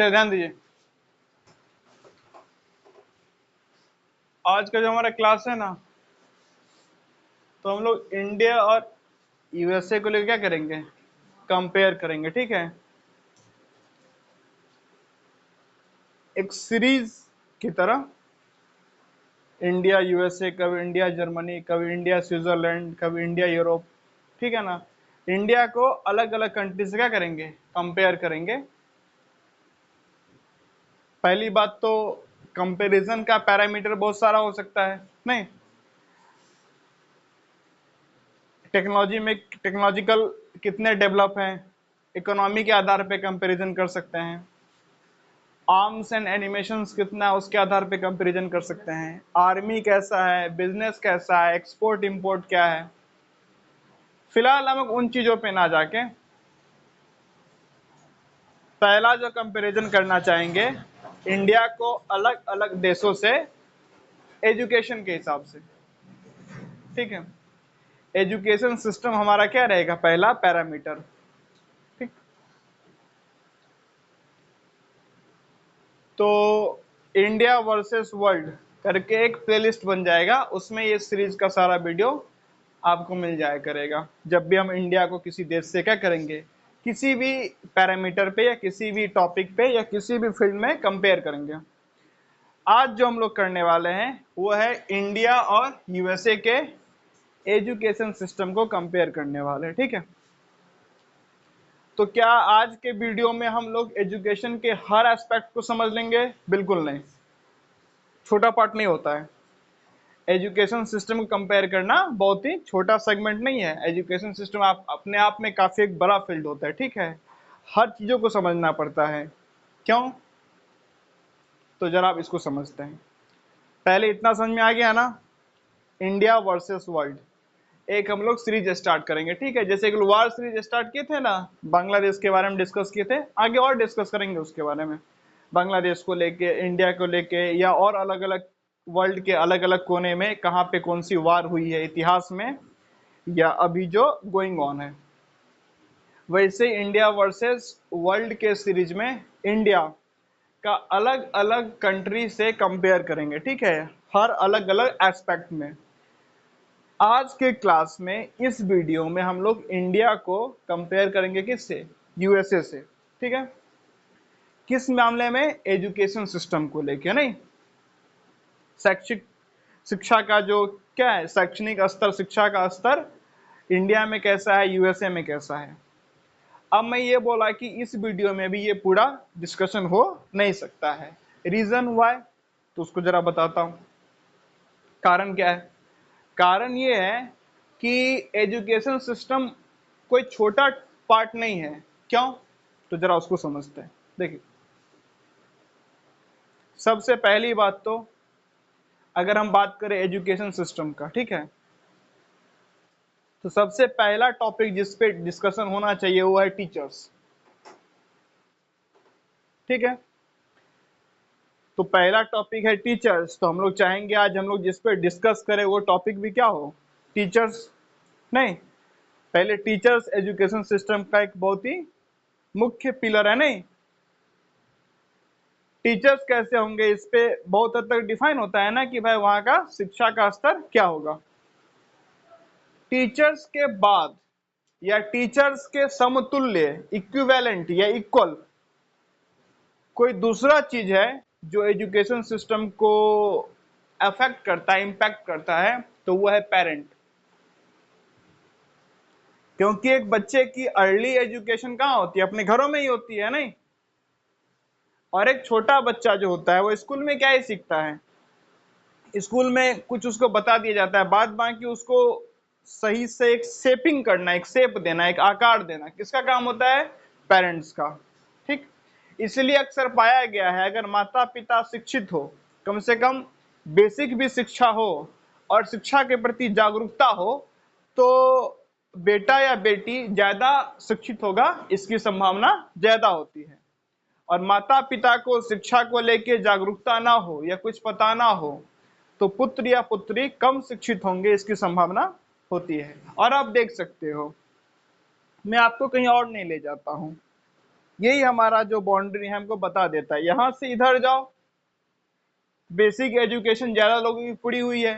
चलिए ध्यान दीजिए, आज का जो हमारा क्लास है ना, तो हम लोग इंडिया और यूएसए को लेकर क्या करेंगे, कंपेयर करेंगे। ठीक है, एक सीरीज की तरह इंडिया यूएसए, कभी इंडिया जर्मनी, कभी इंडिया स्विट्जरलैंड, कभी इंडिया यूरोप। ठीक है ना, इंडिया को अलग अलग कंट्री से क्या करेंगे, कंपेयर करेंगे। पहली बात तो कंपैरिजन का पैरामीटर बहुत सारा हो सकता है, नहीं टेक्नोलॉजी में टेक्नोलॉजिकल कितने डेवलप हैं, इकोनॉमी के आधार पे कंपैरिजन कर सकते हैं, आर्म्स एंड एनिमेशंस कितना है उसके आधार पे कंपैरिजन कर सकते हैं, आर्मी कैसा है, बिजनेस कैसा है, एक्सपोर्ट इंपोर्ट क्या है। फिलहाल हम उन चीजों पे ना जाके पहला जो कंपैरिजन करना चाहेंगे इंडिया को अलग अलग देशों से एजुकेशन के हिसाब से। ठीक है, एजुकेशन सिस्टम हमारा क्या रहेगा, पहला पैरामीटर। ठीक, तो इंडिया वर्सेस वर्ल्ड करके एक प्लेलिस्ट बन जाएगा, उसमें ये सीरीज का सारा वीडियो आपको मिल जाया करेगा। जब भी हम इंडिया को किसी देश से क्या करेंगे, किसी भी पैरामीटर पे या किसी भी टॉपिक पे या किसी भी फील्ड में कंपेयर करेंगे। आज जो हम लोग करने वाले हैं वो है इंडिया और यूएसए के एजुकेशन सिस्टम को कंपेयर करने वाले हैं। ठीक है, तो क्या आज के वीडियो में हम लोग एजुकेशन के हर एस्पेक्ट को समझ लेंगे? बिल्कुल नहीं, छोटा पार्ट नहीं होता है। एजुकेशन सिस्टम को कंपेयर करना बहुत ही छोटा सेगमेंट नहीं है। एजुकेशन सिस्टम आप अपने आप में काफी एक बड़ा फील्ड होता है। ठीक है, हर चीजों को समझना पड़ता है। क्यों? तो जरा आप इसको समझते हैं। पहले इतना समझ में आ गया ना, इंडिया वर्सेस वर्ल्ड एक हम लोग सीरीज स्टार्ट करेंगे। ठीक है, जैसे एक वार सीरीज स्टार्ट किए थे ना, बांग्लादेश के बारे में डिस्कस किए थे, आगे और डिस्कस करेंगे उसके बारे में, बांग्लादेश को लेके, इंडिया को लेके, या और अलग अलग वर्ल्ड के अलग अलग कोने में कहाँ पे कौन सी वार हुई है इतिहास में, या अभी जो गोइंग ऑन है। वैसे इंडिया वर्सेस वर्ल्ड के सीरीज में इंडिया का अलग अलग कंट्री से कंपेयर करेंगे। ठीक है, हर अलग अलग एस्पेक्ट में। आज के क्लास में इस वीडियो में हम लोग इंडिया को कंपेयर करेंगे किससे, यूएसए से। ठीक है, किस मामले में, एजुकेशन सिस्टम को लेके, नहीं शैक्षिक शिक्षा का जो क्या है, शैक्षणिक स्तर, शिक्षा का स्तर इंडिया में कैसा है, यूएसए में कैसा है। अब मैं ये बोला कि इस वीडियो में भी ये पूरा डिस्कशन हो नहीं सकता है। रीजन वाई, तो उसको जरा बताता हूं। कारण क्या है? कारण ये है कि एजुकेशन सिस्टम कोई छोटा पार्ट नहीं है। क्यों? तो जरा उसको समझते हैं। देखिए, सबसे पहली बात तो अगर हम बात करें एजुकेशन सिस्टम का, ठीक है, तो सबसे पहला टॉपिक जिस पे डिस्कशन होना चाहिए वो है टीचर्स। ठीक है, तो पहला टॉपिक है टीचर्स, तो हम लोग चाहेंगे आज हम लोग जिस पे डिस्कस करें वो टॉपिक भी क्या हो, टीचर्स। नहीं, पहले टीचर्स एजुकेशन सिस्टम का एक बहुत ही मुख्य पिलर है। नहीं, टीचर्स कैसे होंगे इस पे बहुत हद तक डिफाइन होता है ना कि भाई वहां का शिक्षा का स्तर क्या होगा। टीचर्स के बाद या टीचर्स के समतुल्य, इक्विवेलेंट या इक्वल कोई दूसरा चीज है जो एजुकेशन सिस्टम को अफेक्ट करता है, इंपैक्ट करता है, तो वो है पेरेंट। क्योंकि एक बच्चे की अर्ली एजुकेशन कहाँ होती है, अपने घरों में ही होती है। नहीं, और एक छोटा बच्चा जो होता है वो स्कूल में क्या ही सीखता है, स्कूल में कुछ उसको बता दिया जाता है, बाद बाकी उसको सही से एक शेपिंग करना, एक शेप देना, एक आकार देना किसका काम होता है, पेरेंट्स का। ठीक, इसलिए अक्सर पाया गया है अगर माता पिता शिक्षित हो, कम से कम बेसिक भी शिक्षा हो और शिक्षा के प्रति जागरूकता हो, तो बेटा या बेटी ज्यादा शिक्षित होगा, इसकी संभावना ज्यादा होती है। और माता पिता को शिक्षा को लेके जागरूकता ना हो या कुछ पता ना हो तो पुत्र या पुत्री कम शिक्षित होंगे, इसकी संभावना होती है। और आप देख सकते हो, मैं आपको कहीं और नहीं ले जाता हूं, यही हमारा जो बाउंड्री है हमको बता देता है। यहां से इधर जाओ, बेसिक एजुकेशन ज्यादा लोगों की पड़ी हुई है,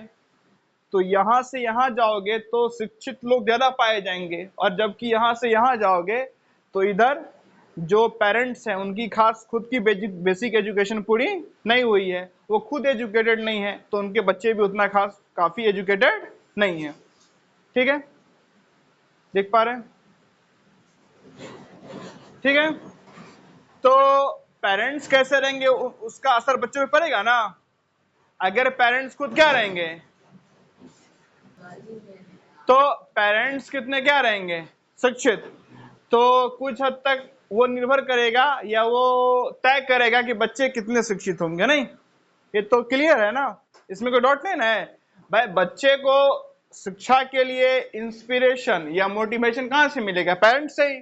तो यहां से यहां जाओगे तो शिक्षित लोग ज्यादा पाए जाएंगे, और जबकि यहां से यहां जाओगे तो इधर जो पेरेंट्स हैं उनकी खास खुद की बेसिक एजुकेशन पूरी नहीं हुई है, वो खुद एजुकेटेड नहीं है, तो उनके बच्चे भी उतना खास काफी एजुकेटेड नहीं है। ठीक है, देख पा रहे हैं? ठीक है, तो पेरेंट्स कैसे रहेंगे उसका असर बच्चों पे पड़ेगा ना। अगर पेरेंट्स खुद क्या रहेंगे, तो पेरेंट्स कितने क्या रहेंगे, शिक्षित, तो कुछ हद तक वो निर्भर करेगा या वो तय करेगा कि बच्चे कितने शिक्षित होंगे। नहीं, ये तो क्लियर है ना, इसमें कोई डाउट नहीं ना है भाई। बच्चे को शिक्षा के लिए इंस्पिरेशन या मोटिवेशन कहां से मिलेगा, पेरेंट्स से ही।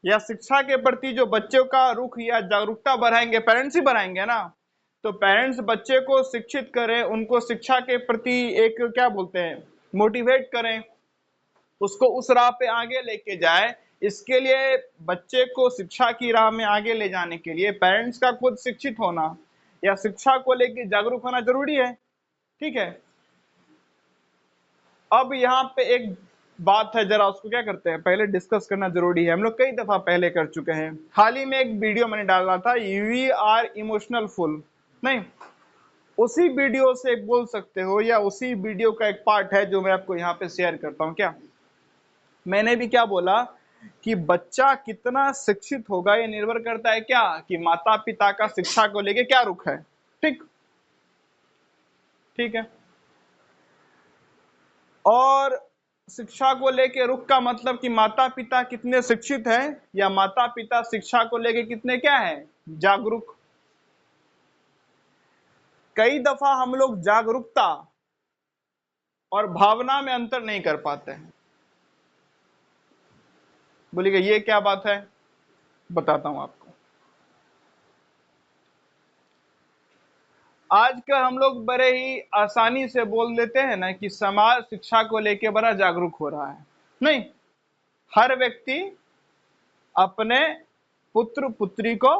या शिक्षा के प्रति जो बच्चों का रुख या जागरूकता बढ़ाएंगे, पेरेंट्स ही बढ़ाएंगे ना। तो पेरेंट्स बच्चे को शिक्षित करें, उनको शिक्षा के प्रति एक क्या बोलते हैं, मोटिवेट करें, उसको उस राह पे आगे लेके जाए। इसके लिए बच्चे को शिक्षा की राह में आगे ले जाने के लिए पेरेंट्स का खुद शिक्षित होना या शिक्षा को लेके जागरूक होना जरूरी है। ठीक है, अब यहाँ पे एक बात है, जरा उसको क्या करते हैं, पहले डिस्कस करना जरूरी है। हम लोग कई दफा पहले कर चुके हैं, हाल ही में एक वीडियो मैंने डाला था, वी आर इमोशनल फुल, नहीं, उसी वीडियो से बोल सकते हो, या उसी वीडियो का एक पार्ट है जो मैं आपको यहाँ पे शेयर करता हूँ। क्या मैंने भी क्या बोला कि बच्चा कितना शिक्षित होगा ये निर्भर करता है क्या, कि माता पिता का शिक्षा को लेके क्या रुख है। ठीक, ठीक है, और शिक्षा को लेके रुख का मतलब कि माता पिता कितने शिक्षित हैं या माता पिता शिक्षा को लेके कितने क्या है, जागरूक। कई दफा हम लोग जागरूकता और भावना में अंतर नहीं कर पाते हैं। बोलिएगा ये क्या बात है, बताता हूं आपको। आजकल हम लोग बड़े ही आसानी से बोल देते हैं ना कि समाज शिक्षा को लेके बड़ा जागरूक हो रहा है। नहीं, हर व्यक्ति अपने पुत्र पुत्री को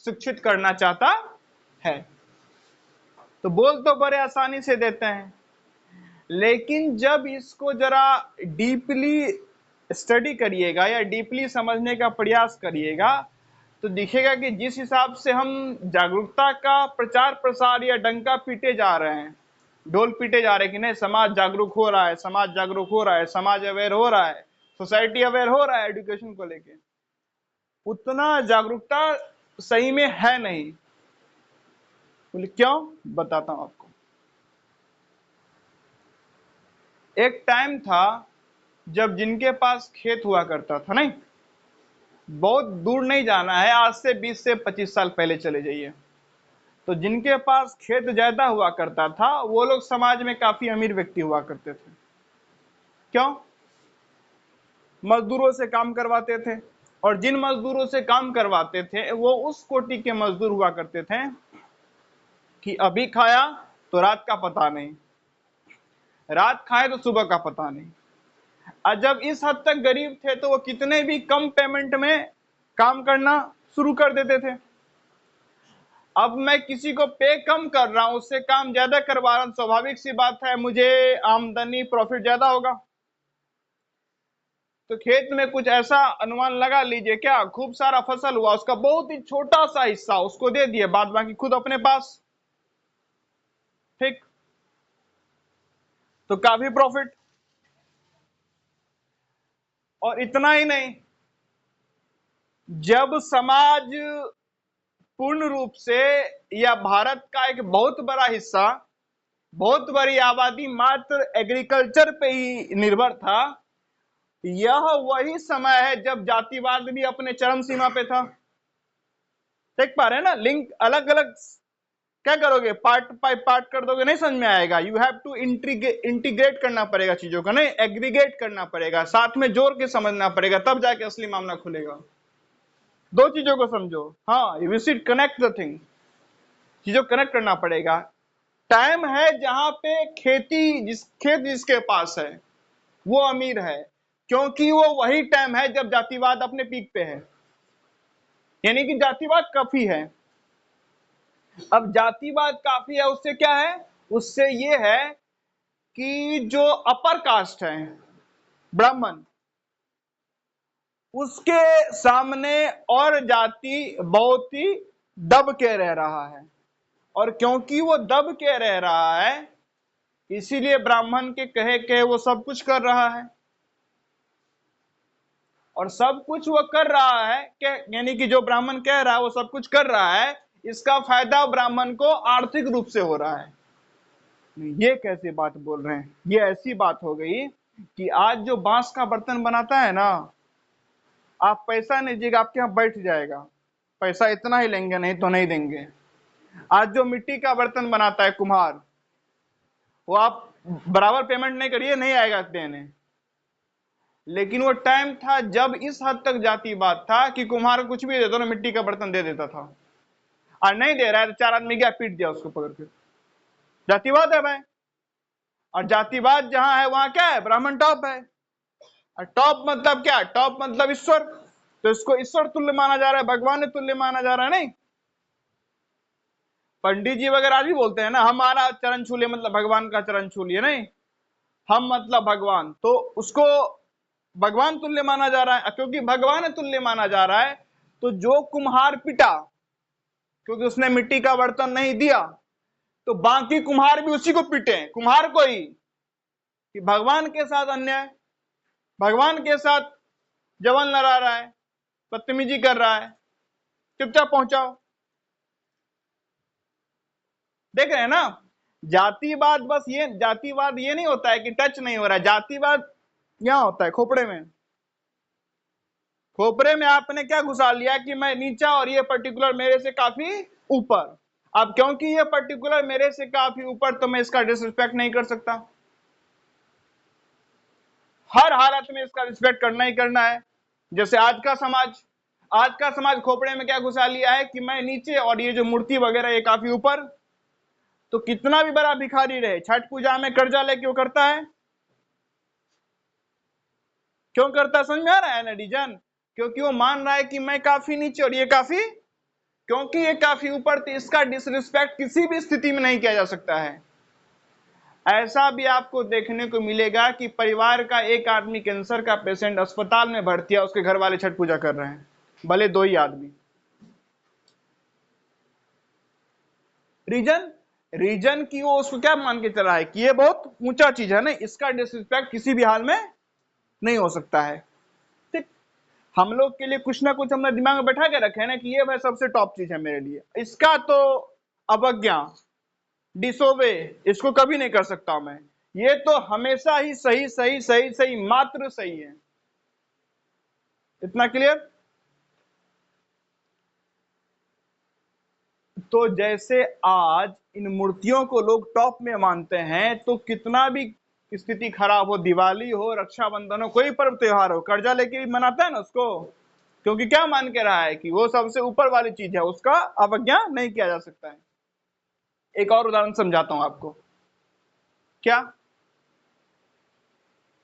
शिक्षित करना चाहता है, तो बोल तो बड़े आसानी से देते हैं, लेकिन जब इसको जरा डीपली स्टडी करिएगा या डीपली समझने का प्रयास करिएगा तो दिखेगा कि जिस हिसाब से हम जागरूकता का प्रचार प्रसार या डंका पीटे जा रहे हैं, ढोल पीटे जा रहे हैं कि नहीं समाज जागरूक हो रहा है, समाज जागरूक हो रहा है, समाज अवेयर हो रहा है, सोसाइटी अवेयर हो रहा है एजुकेशन को लेके, उतना जागरूकता सही में है नहीं। बोले क्यों, बताता हूं आपको। एक टाइम था जब जिनके पास खेत हुआ करता था, नहीं, बहुत दूर नहीं जाना है, आज से 20 से 25 साल पहले चले जाइए, तो जिनके पास खेत ज्यादा हुआ करता था वो लोग समाज में काफी अमीर व्यक्ति हुआ करते थे। क्यों, मजदूरों से काम करवाते थे, और जिन मजदूरों से काम करवाते थे वो उस कोटि के मजदूर हुआ करते थे कि अभी खाया तो रात का पता नहीं, रात खाए तो सुबह का पता नहीं। और जब इस हद तक गरीब थे तो वो कितने भी कम पेमेंट में काम करना शुरू कर देते थे। अब मैं किसी को पे कम कर रहा हूं, उससे काम ज्यादा करवा रहा हूं, स्वाभाविक सी बात है मुझे आमदनी प्रॉफिट ज्यादा होगा। तो खेत में कुछ ऐसा अनुमान लगा लीजिए, क्या खूब सारा फसल हुआ, उसका बहुत ही छोटा सा हिस्सा उसको दे दिए, बाद बाकी खुद अपने पास। ठीक, तो काफी प्रॉफिट। और इतना ही नहीं, जब समाज पूर्ण रूप से या भारत का एक बहुत बड़ा हिस्सा, बहुत बड़ी आबादी मात्र एग्रीकल्चर पे ही निर्भर था, यह वही समय है जब जातिवाद भी अपने चरम सीमा पे था। देख पा रहे हैं ना, लिंक अलग अलग क्या करोगे, पार्ट बाय पार्ट कर दोगे नहीं समझ में आएगा। यू हैव टू इंटीग्रेट करना पड़ेगा चीजों को, नहीं एग्रीगेट करना पड़ेगा, साथ में जोड़ के समझना पड़ेगा, तब जाके असली मामला खुलेगा। दो चीजों को समझो, हाँ you should connect the thing, चीजों को कनेक्ट करना पड़ेगा। टाइम है जहां पे खेत जिसके पास है वो अमीर है, क्योंकि वो वही टाइम है जब जातिवाद अपने पीक पे है। यानी कि जातिवाद काफी है। अब जातिवाद काफी है, उससे क्या है, उससे ये है कि जो अपर कास्ट है ब्राह्मण, उसके सामने और जाति बहुत ही दब के रह रहा है, और क्योंकि वो दब के रह रहा है इसीलिए ब्राह्मण के कहे वो सब कुछ कर रहा है। और सब कुछ वो कर रहा है यानी कि जो ब्राह्मण कह रहा है वो सब कुछ कर रहा है, इसका फायदा ब्राह्मण को आर्थिक रूप से हो रहा है। ये कैसी बात बोल रहे हैं, ये ऐसी बात हो गई कि आज जो बांस का बर्तन बनाता है ना, आप पैसा नहीं दीजिएगा आपके यहाँ बैठ जाएगा, पैसा इतना ही लेंगे नहीं तो नहीं देंगे। आज जो मिट्टी का बर्तन बनाता है कुम्हार, वो आप बराबर पेमेंट नहीं करिए नहीं आएगा देने। लेकिन वो टाइम था जब इस हद तक जातिवाद था कि कुम्हार कुछ भी दे दो ना मिट्टी का बर्तन दे देता था, और नहीं दे रहा है तो चार आदमी गया पीट दिया उसको पकड़ के। जातिवाद है भाई। और जातिवाद जहां है वहां क्या है, ब्राह्मण टॉप है। और टॉप मतलब क्या, टॉप मतलब ईश्वर, तो इसको ईश्वर तुल्य माना जा रहा है, भगवान तुल्य माना जा रहा है। नहीं, पंडित जी वगैरह आज भी बोलते हैं ना हमारा चरण छू लिया मतलब भगवान का चरण छू लिया, नहीं हम मतलब भगवान, तो उसको भगवान तुल्य माना जा रहा है। क्योंकि भगवान तुल्य माना जा रहा है तो जो कुम्हार पिटा क्योंकि उसने मिट्टी का बर्तन नहीं दिया, तो बाकी कुम्हार भी उसी को पीटे, कुम्हार को ही, कि भगवान के साथ अन्याय, भगवान के साथ जवन लड़ा रहा है, बदतमीजी कर रहा है, चुपचाप पहुंचाओ। देख रहे हैं ना, जातिवाद बस ये, जातिवाद ये नहीं होता है कि टच नहीं हो रहा है, जातिवाद यहां होता है खोपड़े में। खोपरे में आपने क्या घुसा लिया कि मैं नीचा और ये पर्टिकुलर मेरे से काफी ऊपर। अब क्योंकि ये पर्टिकुलर मेरे से काफी ऊपर तो मैं इसका डिसरिस्पेक्ट नहीं कर सकता, हर हालत में इसका रिस्पेक्ट करना ही करना है। जैसे आज का समाज खोपड़े में क्या घुसा लिया है कि मैं नीचे और ये जो मूर्ति वगैरह ये काफी ऊपर। तो कितना भी बड़ा भिखारी रहे, छठ पूजा में कर्जा लेके क्यों करता है, क्यों करता है, समझ में आ रहा है ना रीजन? क्योंकि वो मान रहा है कि मैं काफी नीचे और ये काफी, क्योंकि ये काफी ऊपर, तो इसका डिसरिस्पेक्ट किसी भी स्थिति में नहीं किया जा सकता है। ऐसा भी आपको देखने को मिलेगा कि परिवार का एक आदमी कैंसर का पेशेंट अस्पताल में भर्ती है, उसके घर वाले छठ पूजा कर रहे हैं, भले दो ही आदमी। रीजन की वो उसको क्या मान के चला है कि ये बहुत ऊंचा चीज है ना, इसका डिसरिस्पेक्ट किसी भी हाल में नहीं हो सकता है। ठीक, हम लोग के लिए कुछ ना कुछ हमने दिमाग में बैठा के रखे है ना कि ये भाई सबसे टॉप चीज है मेरे लिए, इसका तो अवज्ञा, डिसोबे इसको कभी नहीं कर सकता मैं, ये तो हमेशा ही सही सही सही सही मात्र सही है। इतना क्लियर? तो जैसे आज इन मूर्तियों को लोग टॉप में मानते हैं, तो कितना भी स्थिति खराब हो, दिवाली हो, रक्षाबंधन हो, कोई पर्व त्योहार हो, कर्जा लेके भी मनाता है ना उसको, क्योंकि क्या मान के रहा है कि वो सबसे ऊपर वाली चीज है, उसका अवज्ञा नहीं किया जा सकता है। एक और उदाहरण समझाता हूं आपको। क्या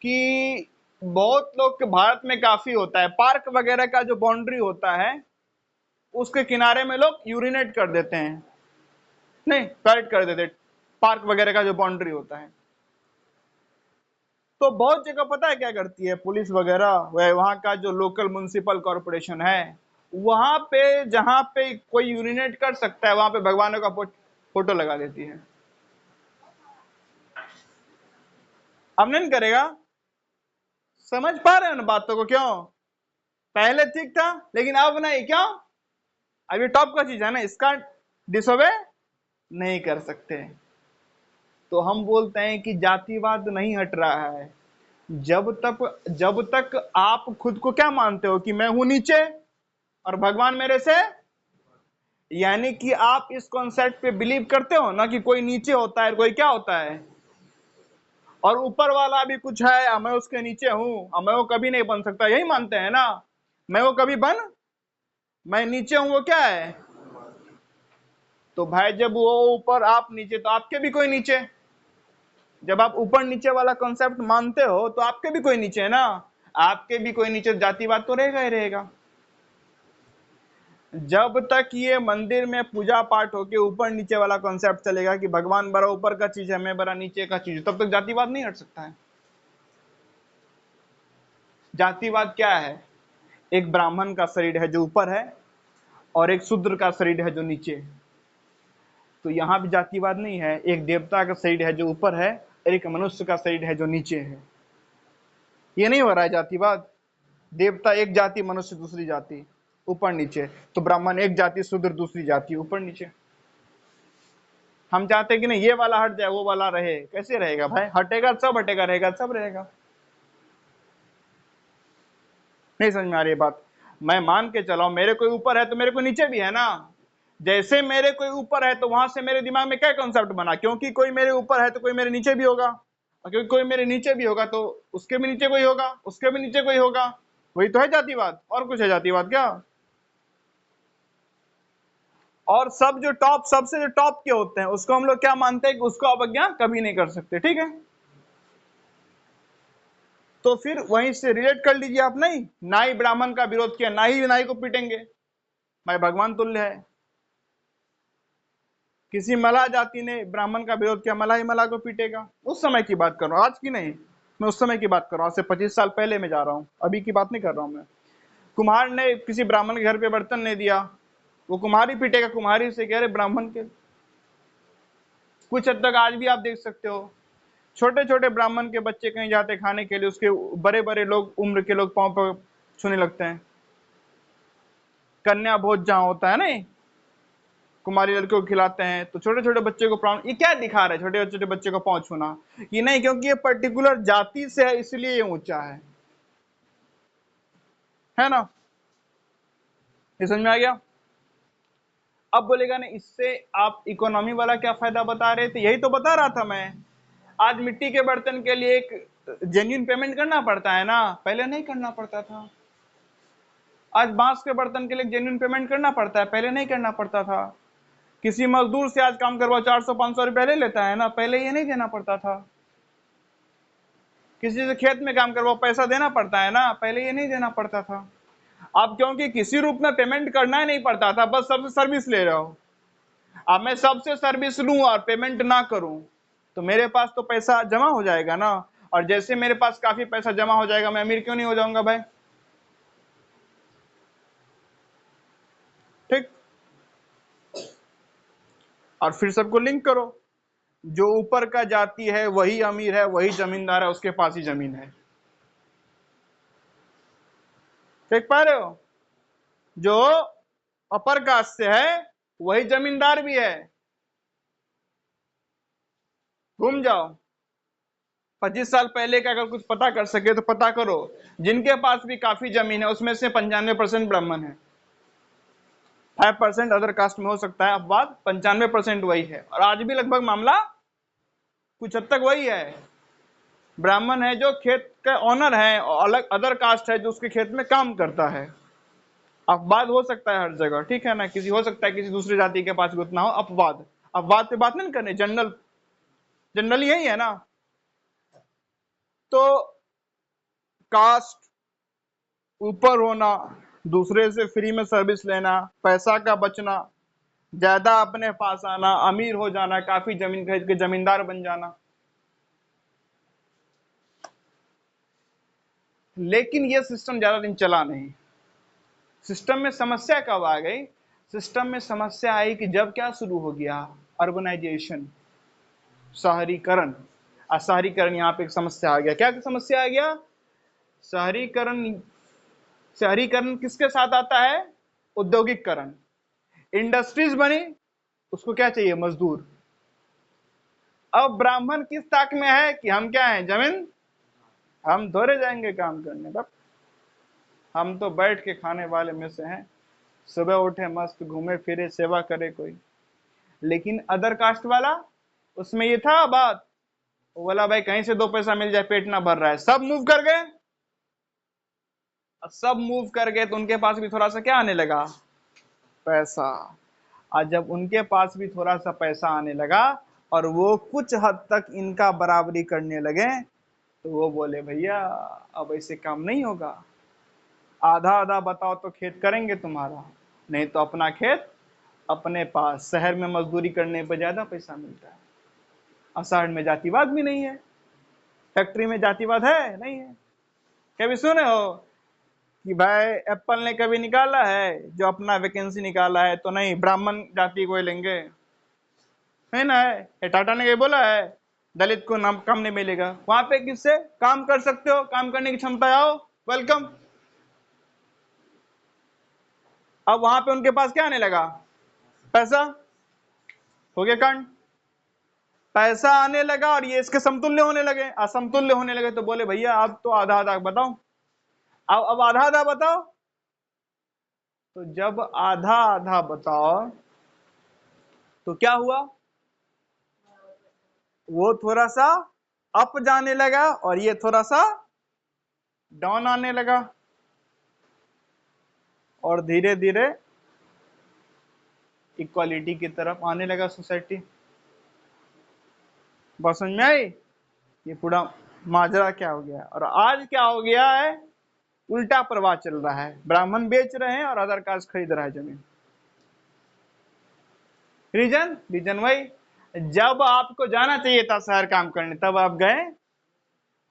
कि बहुत लोग के भारत में काफी होता है, पार्क वगैरह का जो बाउंड्री होता है उसके किनारे में लोग यूरिनेट कर देते हैं, नहीं टॉयलेट कर देते, पार्क वगैरह का जो बाउंड्री होता है। तो बहुत जगह पता है क्या करती है पुलिस वगैरह, वहां का जो लोकल म्युनिसिपल कॉर्पोरेशन है, वहां पे जहां पे कोई यूरिनेट कर सकता है वहां पे भगवानों का फोटो लगा देती है। अब नहीं करेगा, समझ पा रहे हो ना बातों को? क्यों पहले ठीक था लेकिन अब नहीं, क्यों? अभी टॉप का चीज है ना, इसका डिसोबे नहीं कर सकते। तो हम बोलते हैं कि जातिवाद नहीं हट रहा है जब तक आप खुद को क्या मानते हो कि मैं हूं नीचे और भगवान मेरे से, यानी कि आप इस कॉन्सेप्ट पे बिलीव करते हो ना कि कोई नीचे होता है, कोई क्या होता है, और ऊपर वाला भी कुछ है, मैं उसके नीचे हूं, मैं वो कभी नहीं बन सकता, यही मानते हैं ना, मैं वो कभी बन, मैं नीचे हूं वो क्या है। तो भाई जब वो ऊपर आप नीचे, तो आपके भी कोई नीचे, जब आप ऊपर नीचे वाला कॉन्सेप्ट मानते हो तो आपके भी कोई नीचे है ना, आपके भी कोई नीचे, जातिवाद तो रहेगा ही रहेगा। जब तक ये मंदिर में पूजा पाठ होके ऊपर नीचे वाला कॉन्सेप्ट चलेगा कि भगवान बड़ा ऊपर का चीज है, मैं बड़ा नीचे का चीज, तब तक जातिवाद नहीं हट सकता है। जातिवाद क्या है? एक ब्राह्मण का शरीर है जो ऊपर है और एक शूद्र का शरीर है जो नीचे है। तो यहाँ भी जातिवाद नहीं है, एक देवता का शरीर है जो ऊपर है और एक मनुष्य का शरीर है जो नीचे है। ये नहीं हो रहा है जातिवाद। देवता एक जाति, मनुष्य दूसरी जाति, ऊपर नीचे। तो ब्राह्मण एक जाति, शूद्र दूसरी जाति, ऊपर नीचे। हम चाहते कि नहीं ये वाला हट जाए वो वाला रहे, कैसे रहेगा भाई? हटेगा सब हटेगा, रहेगा सब रहेगा। नहीं समझ में आ रही बात? मैं मान के चलाऊं मेरे कोई ऊपर है तो मेरे को नीचे भी है ना। जैसे मेरे कोई ऊपर है तो वहां से मेरे दिमाग में क्या कॉन्सेप्ट बना, क्योंकि कोई मेरे ऊपर है तो कोई मेरे नीचे भी होगा, और क्योंकि कोई मेरे नीचे भी होगा तो उसके भी नीचे कोई होगा, उसके भी नीचे कोई होगा। वही तो है जातिवाद, और कुछ है जातिवाद क्या? और सब जो टॉप, सबसे जो टॉप के होते हैं उसको हम लोग क्या मानते हैं कि उसको अवज्ञा कभी नहीं कर सकते, ठीक है? तो फिर वहीं से रिलेट कर लीजिए आप। नहीं, नाई ब्राह्मण का विरोध किया, नाई नाई को पीटेंगे, भाई भगवान तुल्य है। किसी मलाह जाति ने ब्राह्मण का विरोध किया, मलाह ही मलाह को पीटेगा। उस समय की बात कर रहा हूँ, आज की नहीं। मैं उस समय की बात कर रहा हूँ, आज से 25 साल पहले में जा रहा हूँ, अभी की बात नहीं कर रहा हूँ मैं। कुम्हार ने किसी ब्राह्मण के घर पे बर्तन नहीं दिया, वो कुम्हारी पीटेगा, कुम्हारी से कह रहे ब्राह्मण के। कुछ हद तक आज भी आप देख सकते हो, छोटे छोटे ब्राह्मण के बच्चे कहीं जाते खाने के लिए, उसके बड़े बड़े लोग, उम्र के लोग पांव पर छूने लगते हैं। कन्या भोज जहां होता है ना, कुमारी लड़कियों को खिलाते हैं, तो छोटे छोटे बच्चे को प्राण, ये क्या दिखा रहे हैं छोटे छोटे बच्चे को पांव छूना? ये नहीं, क्योंकि ये पर्टिकुलर जाति से है इसलिए ये ऊंचा है ना? ये समझ में आ गया? अब बोलेगा ना इससे आप इकोनॉमी वाला क्या फायदा बता रहे थे? यही तो बता रहा था मैं। आज मिट्टी के बर्तन के लिए एक जेन्युइन पेमेंट करना पड़ता है ना, पहले नहीं करना पड़ता था। आज बांस के बर्तन के लिए जेन्युइन पेमेंट करना पड़ता है, पहले नहीं करना पड़ता था। किसी मजदूर से आज काम करवाओ 400-500 रुपया ले लेता है ना, पहले ये नहीं देना पड़ता था। किसी से खेत में काम करवाओ पैसा देना पड़ता है ना, पहले ये नहीं देना पड़ता था। अब क्योंकि किसी रूप में पेमेंट करना ही नहीं पड़ता था, बस सबसे सर्विस ले रहे हो। अब मैं सबसे सर्विस लूं और पेमेंट ना करूं तो मेरे पास तो पैसा जमा हो जाएगा ना, और जैसे मेरे पास काफी पैसा जमा हो जाएगा, मैं अमीर क्यों नहीं हो जाऊंगा भाई? ठीक। और फिर सबको लिंक करो, जो ऊपर का जाति है वही अमीर है, वही जमींदार है, उसके पास ही जमीन है। देख पा रहे हो? जो अपर कास्ट से है वही जमींदार भी है। घूम जाओ, 25 साल पहले का अगर कुछ पता कर सके तो पता करो। जिनके पास भी काफी जमीन है उसमें से 95% ब्राह्मण है, 5% अदर कास्ट में हो सकता है अपवाद, 95% वही है। और आज भी लगभग मामला कुछ हद तक वही है। ब्राह्मण है जो खेत का ऑनर है, और अलग अदर कास्ट है जो उसके खेत में काम करता है। अपवाद हो सकता है हर जगह, ठीक है ना? किसी हो सकता है किसी दूसरी जाति के पास भी उतना हो, अपवाद। अपवाद पे बात नहीं करनी, जनरल, जनरली यही है ना। तो कास्ट ऊपर होना, दूसरे से फ्री में सर्विस लेना, पैसा का बचना, ज्यादा अपने पास आना, अमीर हो जाना, काफी जमीन खरीद के जमींदार बन जाना। लेकिन ये सिस्टम ज्यादा दिन चला नहीं। सिस्टम में समस्या कब आ गई? सिस्टम में समस्या आई कि जब क्या शुरू हो गया, अर्बनाइजेशन, शहरीकरण। शहरीकरण यहाँ पे एक समस्या आ गया। क्या समस्या आ गया? शहरीकरण। शहरीकरण किसके साथ आता है? औद्योगिकरण। इंडस्ट्रीज बनी, उसको क्या चाहिए? मजदूर। अब ब्राह्मण किस ताक में है कि हम क्या हैं? जमीन, हम थोड़े जाएंगे काम करने, बस हम तो बैठ के खाने वाले में से हैं। सुबह उठे मस्त घूमे फिरे, सेवा करे कोई। लेकिन अदर कास्ट वाला, उसमें ये था बात, वो बोला भाई कहीं से 2 पैसा मिल जाए, पेट ना भर रहा है, सब मूव कर गए। सब मूव कर गए तो उनके पास भी थोड़ा सा क्या आने लगा? पैसा। और जब उनके पास भी थोड़ा सा पैसा आने लगा और वो कुछ हद तक इनका बराबरी करने लगे, तो वो बोले भैया अब ऐसे काम नहीं होगा, आधा आधा बताओ तो खेत करेंगे तुम्हारा। नहीं तो अपना खेत अपने पास। शहर में मजदूरी करने पर ज्यादा पैसा मिलता है। अषाढ़ में जातिवाद भी नहीं है, फैक्ट्री में जातिवाद है नहीं है। कभी सुने हो कि भाई एप्पल ने कभी निकाला है जो अपना वैकेंसी निकाला है तो नहीं ब्राह्मण जाति को ही लेंगे, है ना? है ये टाटा ने कभी बोला है दलित को नाम काम नहीं मिलेगा? वहां पे किससे काम कर सकते हो, काम करने की क्षमता है, आओ वेलकम। अब वहां पे उनके पास क्या आने लगा? पैसा। हो गया कांड। पैसा आने लगा और ये इसके समतुल्य होने लगे, असमतुल्य होने लगे। तो बोले भैया अब तो आधा आधा बताओ। अब आधा आधा बताओ। तो जब आधा आधा बताओ तो क्या हुआ? वो थोड़ा सा अप जाने लगा और ये थोड़ा सा डाउन आने लगा, और धीरे धीरे इक्वालिटी की तरफ आने लगा सोसाइटी। बात समझ में आई? ये पूरा माजरा क्या हो गया। और आज क्या हो गया है? उल्टा प्रवाह चल रहा है, ब्राह्मण बेच रहे हैं और अदर कास्ट खरीद रहा है जमीन। रीजन वही, जब आपको जाना चाहिए था शहर काम करने तब आप गए,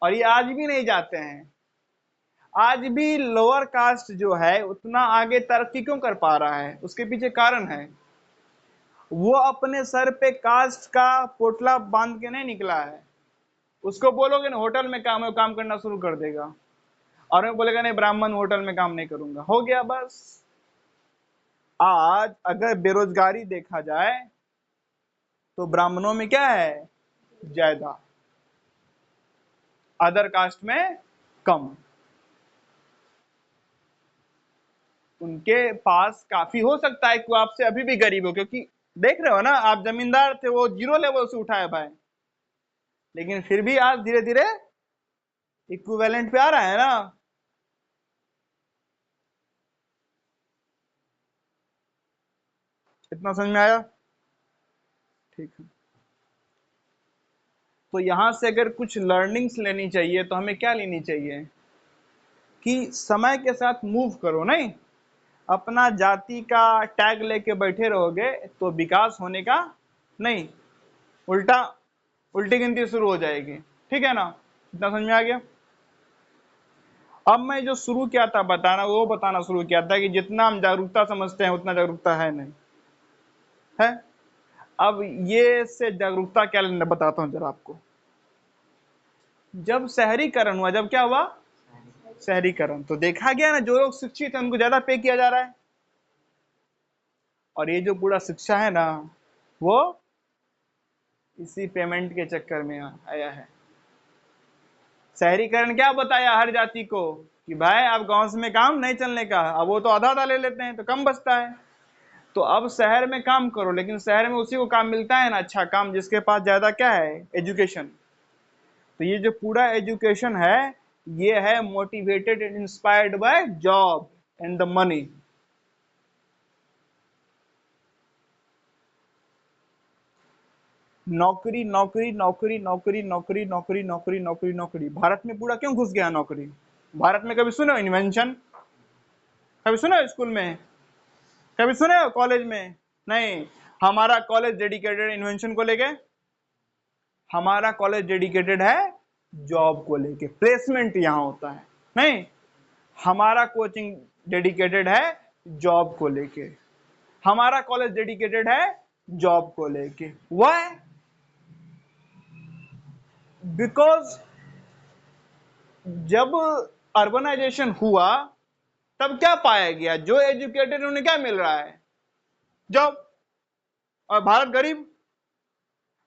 और ये आज भी नहीं जाते हैं। आज भी लोअर कास्ट जो है उतना आगे तरक्की क्यों कर पा रहा है? उसके पीछे कारण है, वो अपने सर पे कास्ट का पोटला बांध के नहीं निकला है। उसको बोलोगे ना होटल में काम है, वो काम करना शुरू कर देगा। और मैं बोलेगा नहीं ब्राह्मण होटल में काम नहीं करूंगा, हो गया बस। आज अगर बेरोजगारी देखा जाए तो ब्राह्मणों में क्या है? ज्यादा, अदर कास्ट में कम। उनके पास काफी हो सकता है कि वो आपसे अभी भी गरीब हो, क्योंकि देख रहे हो ना आप, जमींदार थे वो जीरो लेवल से उठाए भाई, लेकिन फिर भी आज धीरे धीरे इक्विवेलेंट पे आ रहा है ना। इतना समझ में आया? ठीक है। तो यहां से अगर कुछ लर्निंग्स लेनी चाहिए तो हमें क्या लेनी चाहिए कि समय के साथ मूव करो, नहीं अपना जाति का टैग लेके बैठे रहोगे तो विकास होने का नहीं, उल्टा उल्टी गिनती शुरू हो जाएगी। ठीक है ना? इतना समझ में आ गया? अब मैं जो शुरू किया था बताना, वो बताना शुरू किया था कि जितना हम जागरूकता समझते हैं उतना जागरूकता है नहीं है। अब ये से जागरूकता क्या लेना बताता हूं जरा आपको। जब शहरीकरण हुआ, जब क्या हुआ? शहरीकरण, तो देखा गया ना जो लोग शिक्षित हैं उनको ज्यादा पे किया जा रहा है, और ये जो पूरा शिक्षा है ना वो इसी पेमेंट के चक्कर में आया है। शहरीकरण क्या बताया हर जाति को कि भाई आप गांव में काम नहीं चलने का, अब वो तो आधा आधा ले लेते हैं तो कम बचता है। तो अब शहर में काम करो, लेकिन शहर में उसी को काम मिलता है ना, अच्छा काम, जिसके पास ज्यादा क्या है? एजुकेशन। तो ये जो पूरा एजुकेशन है ये है motivated and inspired by job and the money. नौकरी नौकरी नौकरी नौकरी नौकरी नौकरी नौकरी नौकरी नौकरी, भारत में पूरा क्यों घुस गया नौकरी? भारत में कभी सुने हो इन्वेंशन? कभी सुने हो स्कूल में? कभी सुने हो कॉलेज में? नहीं। हमारा कॉलेज डेडिकेटेड इन्वेंशन को लेके, हमारा कॉलेज डेडिकेटेड है जॉब को लेके, प्लेसमेंट यहां होता है। नहीं, हमारा कोचिंग डेडिकेटेड है जॉब को लेके, हमारा कॉलेज डेडिकेटेड है जॉब को लेके। व्हाई? बिकॉज जब अर्बनाइजेशन हुआ तब क्या पाया गया? जो एजुकेटेड उन्हें क्या मिल रहा है? जॉब। और भारत गरीब,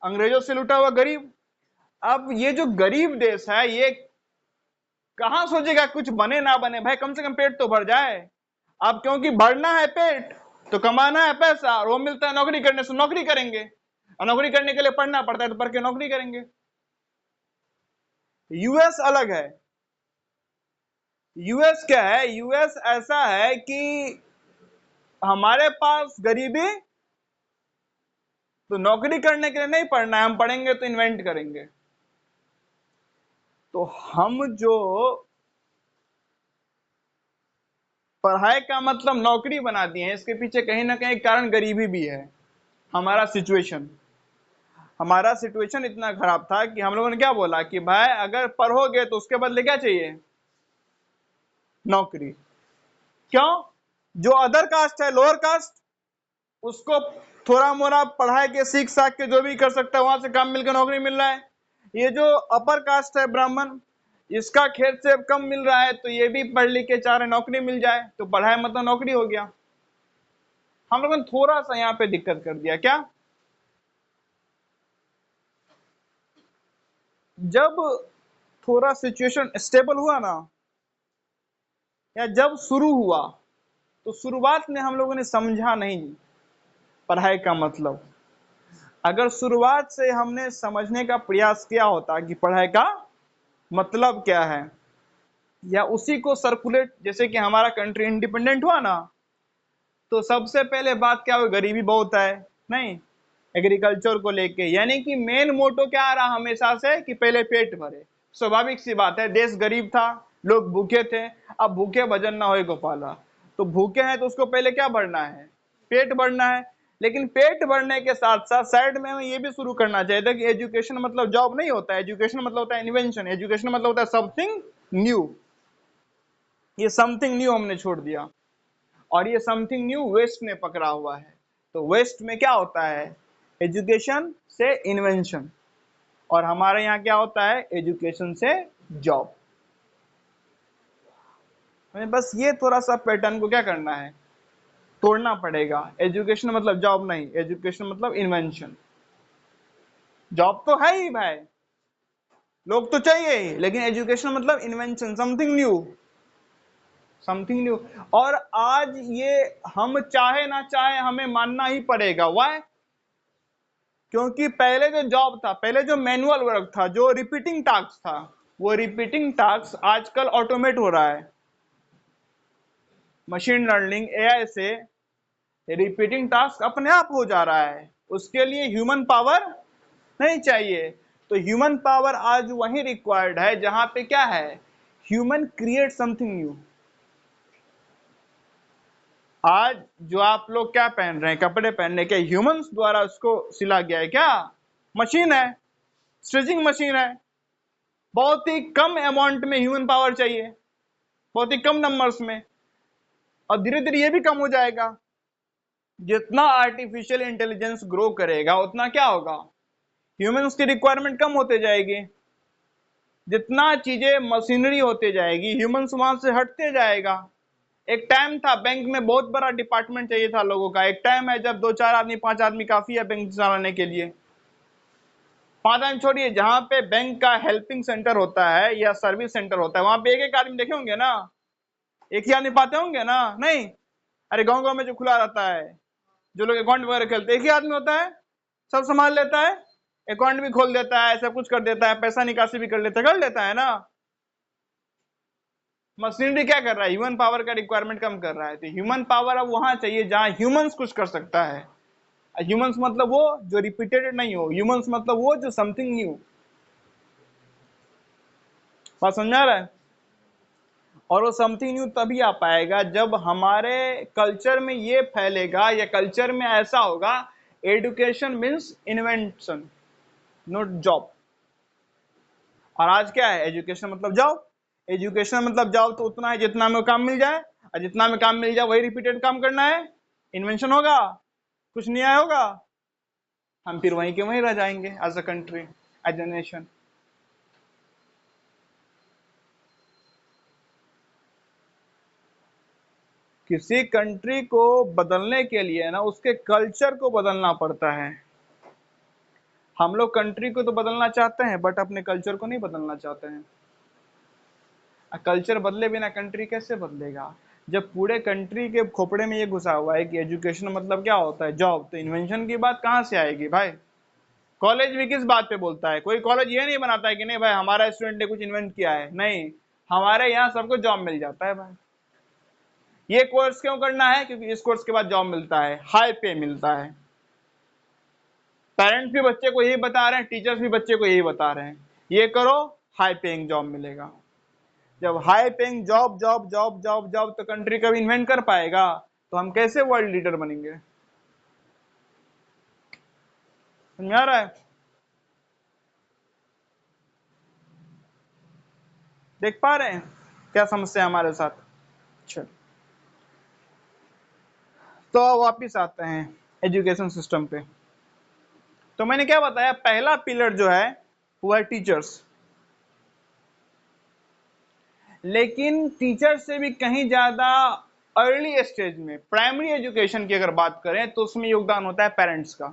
अंग्रेजों से लूटा हुआ गरीब। अब ये जो गरीब देश है ये कहां सोचेगा कुछ बने ना बने, भाई कम से कम पेट तो भर जाए। अब क्योंकि भरना है पेट तो कमाना है पैसा, और वो मिलता है नौकरी करने से, नौकरी करेंगे, और नौकरी करने के लिए पढ़ना पड़ता है तो पढ़ के नौकरी करेंगे। यूएस अलग है। यूएस क्या है? यूएस ऐसा है कि हमारे पास गरीबी, तो नौकरी करने के लिए नहीं पढ़ना है, हम पढ़ेंगे तो इन्वेंट करेंगे। तो हम जो पढ़ाई का मतलब नौकरी बना दिए हैं। इसके पीछे कहीं ना कहीं कारण गरीबी भी है। हमारा सिचुएशन इतना खराब था कि हम लोगों ने क्या बोला कि भाई अगर पढ़ोगे तो उसके बदले क्या चाहिए, नौकरी। क्यों? जो अदर कास्ट है, लोअर कास्ट, उसको थोड़ा मोड़ा पढ़ाई के सीख साख के जो भी कर सकता है वहां से काम मिलकर नौकरी मिल रहा है। ये जो अपर कास्ट है, ब्राह्मण, इसका खेत से कम मिल रहा है, तो ये भी पढ़ लिख के चाह रहे नौकरी मिल जाए, तो पढ़ाई मतलब नौकरी हो गया। हम लोगों ने थोड़ा सा यहाँ पे दिक्कत कर दिया। क्या? जब थोड़ा सिचुएशन स्टेबल हुआ ना, या जब शुरू हुआ, तो शुरुआत में हम लोगों ने समझा नहीं पढ़ाई का मतलब। अगर शुरुआत से हमने समझने का प्रयास किया होता कि पढ़ाई का मतलब क्या है, या उसी को सर्कुलेट, जैसे कि हमारा कंट्री इंडिपेंडेंट हुआ ना, तो सबसे पहले बात क्या हुई, गरीबी बहुत है, नहीं, एग्रीकल्चर को लेके, यानी कि मेन मोटो क्या आ रहा हमेशा से कि पहले पेट भरे। स्वाभाविक सी बात है, देश गरीब था, लोग भूखे थे। अब भूखे भजन ना होए गोपाला, तो भूखे हैं तो उसको पहले क्या बढ़ना है, पेट बढ़ना है। लेकिन पेट बढ़ने के साथ साथ साइड में हमें ये भी शुरू करना चाहिए था कि एजुकेशन मतलब जॉब नहीं होता है, एजुकेशन मतलब होता है इन्वेंशन, एजुकेशन मतलब होता है समथिंग न्यू। ये समथिंग न्यू हमने छोड़ दिया, और ये समथिंग न्यू वेस्ट ने पकड़ा हुआ है। तो वेस्ट में क्या होता है, एजुकेशन से इन्वेंशन, और हमारे यहाँ क्या होता है, एजुकेशन से जॉब। हमें बस ये थोड़ा सा पैटर्न को क्या करना है, तोड़ना पड़ेगा। एजुकेशन मतलब जॉब नहीं, एजुकेशन मतलब इन्वेंशन। जॉब तो है ही भाई, लोग तो चाहिए ही, लेकिन एजुकेशन मतलब invention, something new, something new. और आज ये हम चाहे ना चाहे हमें मानना ही पड़ेगा। वाई? क्योंकि पहले जो जॉब था, पहले जो मैनुअल वर्क था, जो रिपीटिंग टास्क था, वो रिपीटिंग टास्क आजकल ऑटोमेट हो रहा है। मशीन लर्निंग, एआई से रिपीटिंग टास्क अपने आप हो जा रहा है। उसके लिए ह्यूमन पावर नहीं चाहिए। तो ह्यूमन पावर आज वही रिक्वायर्ड है जहां पे क्या है, ह्यूमन क्रिएट समथिंग न्यू। आज जो आप लोग क्या पहन रहे हैं, कपड़े पहनने के, ह्यूमंस द्वारा उसको सिला गया है क्या? मशीन है, स्टिचिंग मशीन है। बहुत ही कम अमाउंट में ह्यूमन पावर चाहिए, बहुत ही कम नंबर्स में। और धीरे धीरे ये भी कम हो जाएगा। जितना आर्टिफिशियल इंटेलिजेंस ग्रो करेगा उतना क्या होगा, ह्यूमंस की रिक्वायरमेंट कम होते जाएगी। जितना चीजें मशीनरी होते जाएगी, ह्यूमंस वहां से हटते जाएगा। एक टाइम था बैंक में बहुत बड़ा डिपार्टमेंट चाहिए था लोगों का। एक टाइम है जब 2-4 आदमी, 5 आदमी काफी है बैंक चलाने के लिए। 5 आदमी छोड़िए, जहां पे बैंक का हेल्पिंग सेंटर होता है या सर्विस सेंटर होता है, वहां पे एक एक आदमी देखे होंगे ना, एक ही आदमी पाते होंगे ना, नहीं? अरे गांव गांव में जो खुला रहता है, जो लोग अकाउंट वगैरह खेलते, एक ही आदमी होता है, सब संभाल लेता है, अकाउंट भी खोल देता है, सब कुछ कर देता है, पैसा निकासी भी कर लेता है ना। मशीनरी क्या कर रहा है, ह्यूमन पावर का रिक्वायरमेंट कम कर रहा है। तो ह्यूमन पावर अब वहां चाहिए जहां ह्यूमंस कुछ कर सकता है। ह्यूमंस मतलब वो जो रिपीटेड नहीं हो, ह्यूमंस मतलब वो जो समथिंग न्यू। बात समझा रहा है? और वो समथिंग न्यू तभी आ पाएगा जब हमारे कल्चर में ये फैलेगा, या कल्चर में ऐसा होगा, education means invention, not job. और आज क्या है, एजुकेशन मतलब जॉब। एजुकेशन मतलब जॉब तो उतना है जितना में काम मिल जाए, और जितना में काम मिल जाए वही रिपीटेड काम करना है। इन्वेंशन होगा, कुछ नया होगा, हम फिर वहीं के वहीं रह जाएंगे as a country, as a nation. किसी कंट्री को बदलने के लिए ना उसके कल्चर को बदलना पड़ता है। हम लोग कंट्री को तो बदलना चाहते हैं, बट अपने कल्चर को नहीं बदलना चाहते हैं। कल्चर बदले बिना कंट्री कैसे बदलेगा? जब पूरे कंट्री के खोपड़े में ये घुसा हुआ है कि एजुकेशन मतलब क्या होता है, जॉब, तो इन्वेंशन की बात कहाँ से आएगी भाई? कॉलेज भी किस बात पे बोलता है? कोई कॉलेज ये नहीं बनाता है कि नहीं भाई हमारा स्टूडेंट ने कुछ इन्वेंट किया है, नहीं, हमारे यहाँ सबको जॉब मिल जाता है भाई। ये कोर्स क्यों करना है? क्योंकि इस कोर्स के बाद जॉब मिलता है, हाई पे मिलता है। पेरेंट्स भी बच्चे को यही बता रहे हैं, टीचर्स भी बच्चे को यही बता रहे हैं, ये करो हाई पेइंग जॉब मिलेगा। जब high paying job job job job job तो कंट्री कभी इन्वेंट कर पाएगा, तो हम कैसे वर्ल्ड लीडर बनेंगे? समझ में आ रहा है? देख पा रहे हैं क्या समस्या है हमारे साथ? चल, तो वापिस आते हैं एजुकेशन सिस्टम पे। तो मैंने क्या बताया, पहला पिलर जो है वो है टीचर्स। लेकिन टीचर से भी कहीं ज्यादा अर्ली स्टेज में प्राइमरी एजुकेशन की अगर बात करें तो उसमें योगदान होता है पेरेंट्स का।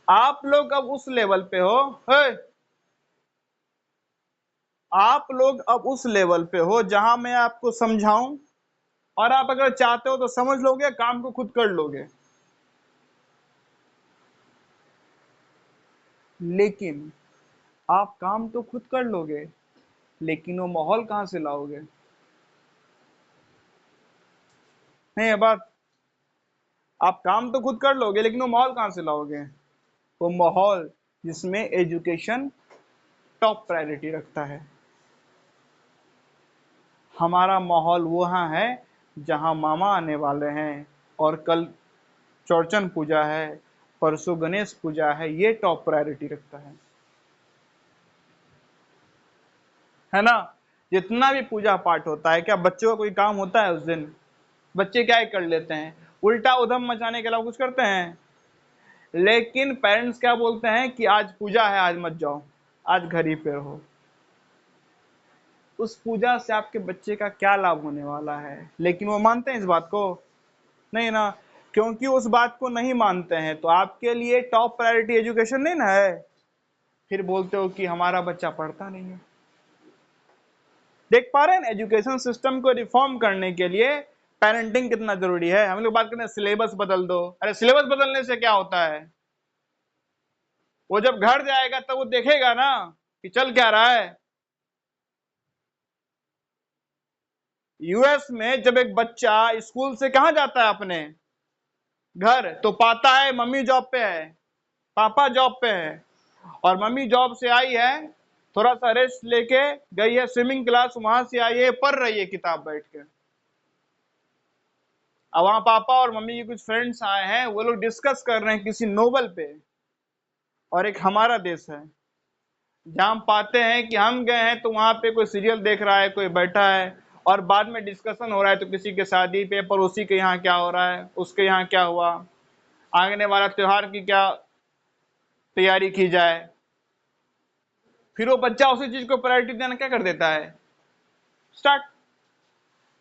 आप लोग अब उस लेवल पे हो, आप लोग अब उस लेवल पे हो जहां मैं आपको समझाऊं और आप अगर चाहते हो तो समझ लोगे, काम को खुद कर लोगे। लेकिन आप काम तो खुद कर लोगे, लेकिन वो माहौल कहां से लाओगे? नहीं है बात? आप काम तो खुद कर लोगे, लेकिन वो माहौल कहां से लाओगे? वो माहौल जिसमें एजुकेशन टॉप प्रायोरिटी रखता है। हमारा माहौल वहाँ है जहाँ मामा आने वाले हैं और कल चौरचन पूजा है, परसों गणेश पूजा है, ये टॉप प्रायोरिटी रखता है ना? जितना भी पूजा पाठ होता है, क्या बच्चों का कोई काम होता है उस दिन? बच्चे क्या ही कर लेते हैं, उल्टा उधम मचाने के अलावा कुछ करते हैं? लेकिन पेरेंट्स क्या बोलते हैं कि आज पूजा है, आज मत जाओ, आज घर ही पे रहो। उस पूजा से आपके बच्चे का क्या लाभ होने वाला है? लेकिन वो मानते हैं इस बात को? नहीं ना। क्योंकि उस बात को नहीं मानते हैं तो आपके लिए टॉप प्रायोरिटी एजुकेशन नहीं ना है। फिर बोलते हो कि हमारा बच्चा पढ़ता नहीं है। देख पा रहे हैं एजुकेशन सिस्टम को रिफॉर्म करने के लिए पेरेंटिंग कितना जरूरी है। हम लोग बात करते हैं सिलेबस बदल दो, अरे सिलेबस बदलने से क्या होता है? वो जब घर जाएगा तब वो देखेगा ना कि चल क्या रहा है। यूएस में जब एक बच्चा स्कूल से कहां जाता है अपने घर, तो पाता है मम्मी जॉब पे है, पापा जॉब पे है, और मम्मी जॉब से आई है, थोड़ा सा रेस्ट लेके गई है स्विमिंग क्लास, वहां से आई है, पढ़ रही है किताब बैठ के। अब वहां पापा और मम्मी के कुछ फ्रेंड्स आए हैं, वो लोग डिस्कस कर रहे हैं किसी नोवेल पे। और एक हमारा देश है जहां हम पाते हैं कि हम गए हैं तो वहां पे कोई सीरियल देख रहा है, कोई बैठा है, और बाद में डिस्कशन हो रहा है तो किसी के शादी पे, पड़ोसी के यहाँ क्या हो रहा है, उसके यहाँ क्या हुआ, आने वाला त्योहार की क्या तैयारी की जाए। फिर वो बच्चा उसी चीज को प्रायोरिटी देना क्या कर देता है, स्टार्ट।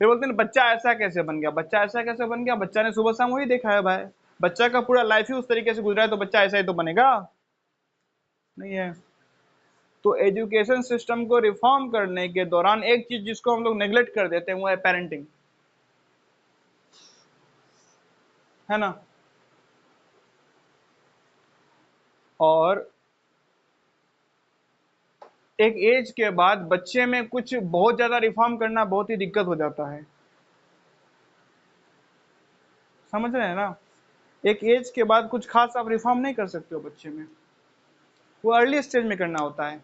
फिर बोलते हैं बच्चा ऐसा कैसे बन गया, बच्चा ऐसा कैसे बन गया, बच्चा ने सुबह शाम वही देखा है भाई, बच्चा का पूरा लाइफ ही उस तरीके से गुजरा है, तो बच्चा ऐसा ही तो बनेगा? नहीं है। तो एजुकेशन सिस्टम को रिफॉर्म करने के दौरान एक चीज जिसको हम लोग नेग्लेक्ट कर देते हैं वो है पेरेंटिंग, है ना? और एक एज के बाद बच्चे में कुछ बहुत ज्यादा रिफॉर्म करना बहुत ही दिक्कत हो जाता है। समझ रहे हैं ना? एक एज के बाद कुछ खास आप रिफॉर्म नहीं कर सकते हो बच्चे में, वो अर्ली स्टेज में करना होता है।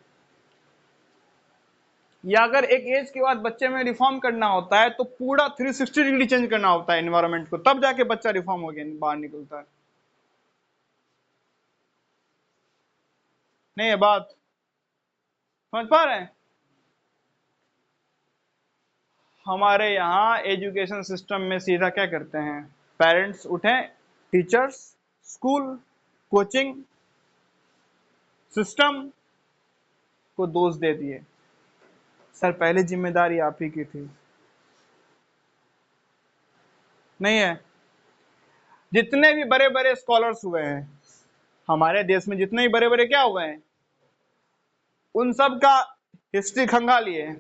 या अगर एक एज के बाद बच्चे में रिफॉर्म करना होता है तो पूरा 360 डिग्री चेंज करना होता है एनवायरनमेंट को, तब जाके बच्चा रिफॉर्म हो गया बाहर निकलता है। नहीं है बात? समझ पा रहे हैं? हमारे यहाँ एजुकेशन सिस्टम में सीधा क्या करते हैं, पेरेंट्स उठे, टीचर्स, स्कूल, कोचिंग सिस्टम को दोष दे दिए, सर पहले जिम्मेदारी आप ही की थी। नहीं है? जितने भी बड़े बड़े स्कॉलर्स हुए हैं हमारे देश में, जितने भी बड़े बड़े क्या हुए हैं, उन सब का हिस्ट्री खंगालिए,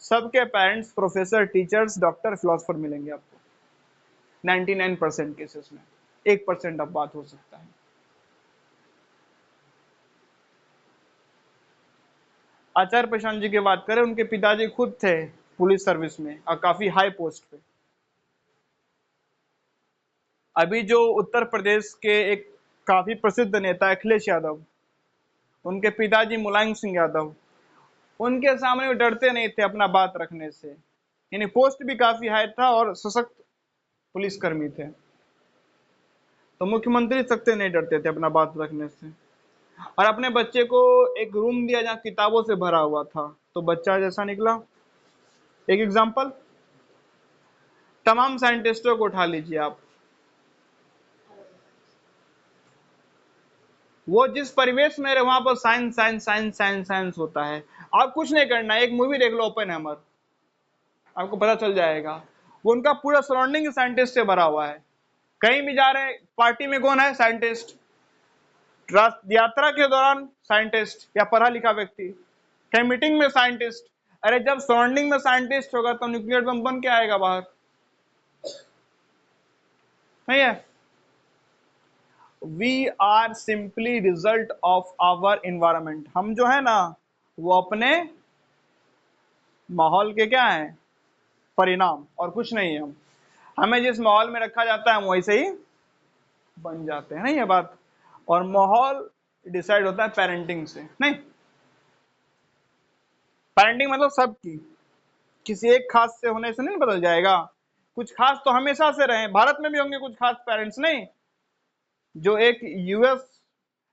सबके parents professor, teachers, doctor, philosopher मिलेंगे आपको 99% केसेस में। 1% अब बात हो सकता है। आचार्य प्रशांत जी की बात करें, उनके पिताजी खुद थे पुलिस सर्विस में और काफी हाई पोस्ट पे। अभी जो उत्तर प्रदेश के एक काफी प्रसिद्ध नेता अखिलेश यादव, उनके पिताजी मुलायम सिंह यादव, उनके सामने वो डरते नहीं थे अपना बात रखने से, यानी पोस्ट भी काफी हाई था और सशक्त पुलिसकर्मी थे। तो मुख्यमंत्री तक से नहीं डरते थे अपना बात रखने से। और अपने बच्चे को एक रूम दिया जहाँ किताबों से भरा हुआ था, तो बच्चा जैसा निकला। एक एग्जांपल, तमाम साइंटिस्टों को उठा लीजिए आप, वो जिस परिवेश में रहे वहां पर science science science science science होता है। आप कुछ नहीं करना, एक मूवी देख लो ओपेनहाइमर, आपको पता चल जाएगा। वो उनका पूरा सराउंडिंग साइंटिस्ट से भरा हुआ है। कहीं भी जा रहे हैं, पार्टी में कौन है? साइंटिस्ट। यात्रा के दौरान साइंटिस्ट या पढ़ा लिखा व्यक्ति, कहीं मीटिंग में साइंटिस्ट। अरे जब सराउंडिंग में साइंटिस्ट होगा तो न्यूक्लियर बम बन के आएगा बाहर, नहीं है? We are simply result of our environment. हम जो है ना, वो अपने माहौल के क्या है? परिणाम, और कुछ नहीं है। हम हमें जिस माहौल में रखा जाता है हम वैसे ही बन जाते हैं, नहीं ये बात? और माहौल डिसाइड होता है पेरेंटिंग से, नहीं? पेरेंटिंग मतलब सबकी, किसी एक खास से होने से नहीं बदल जाएगा। कुछ खास तो हमेशा से रहे, भारत में भी होंगे कुछ खास पेरेंट्स, नहीं? जो एक यूएस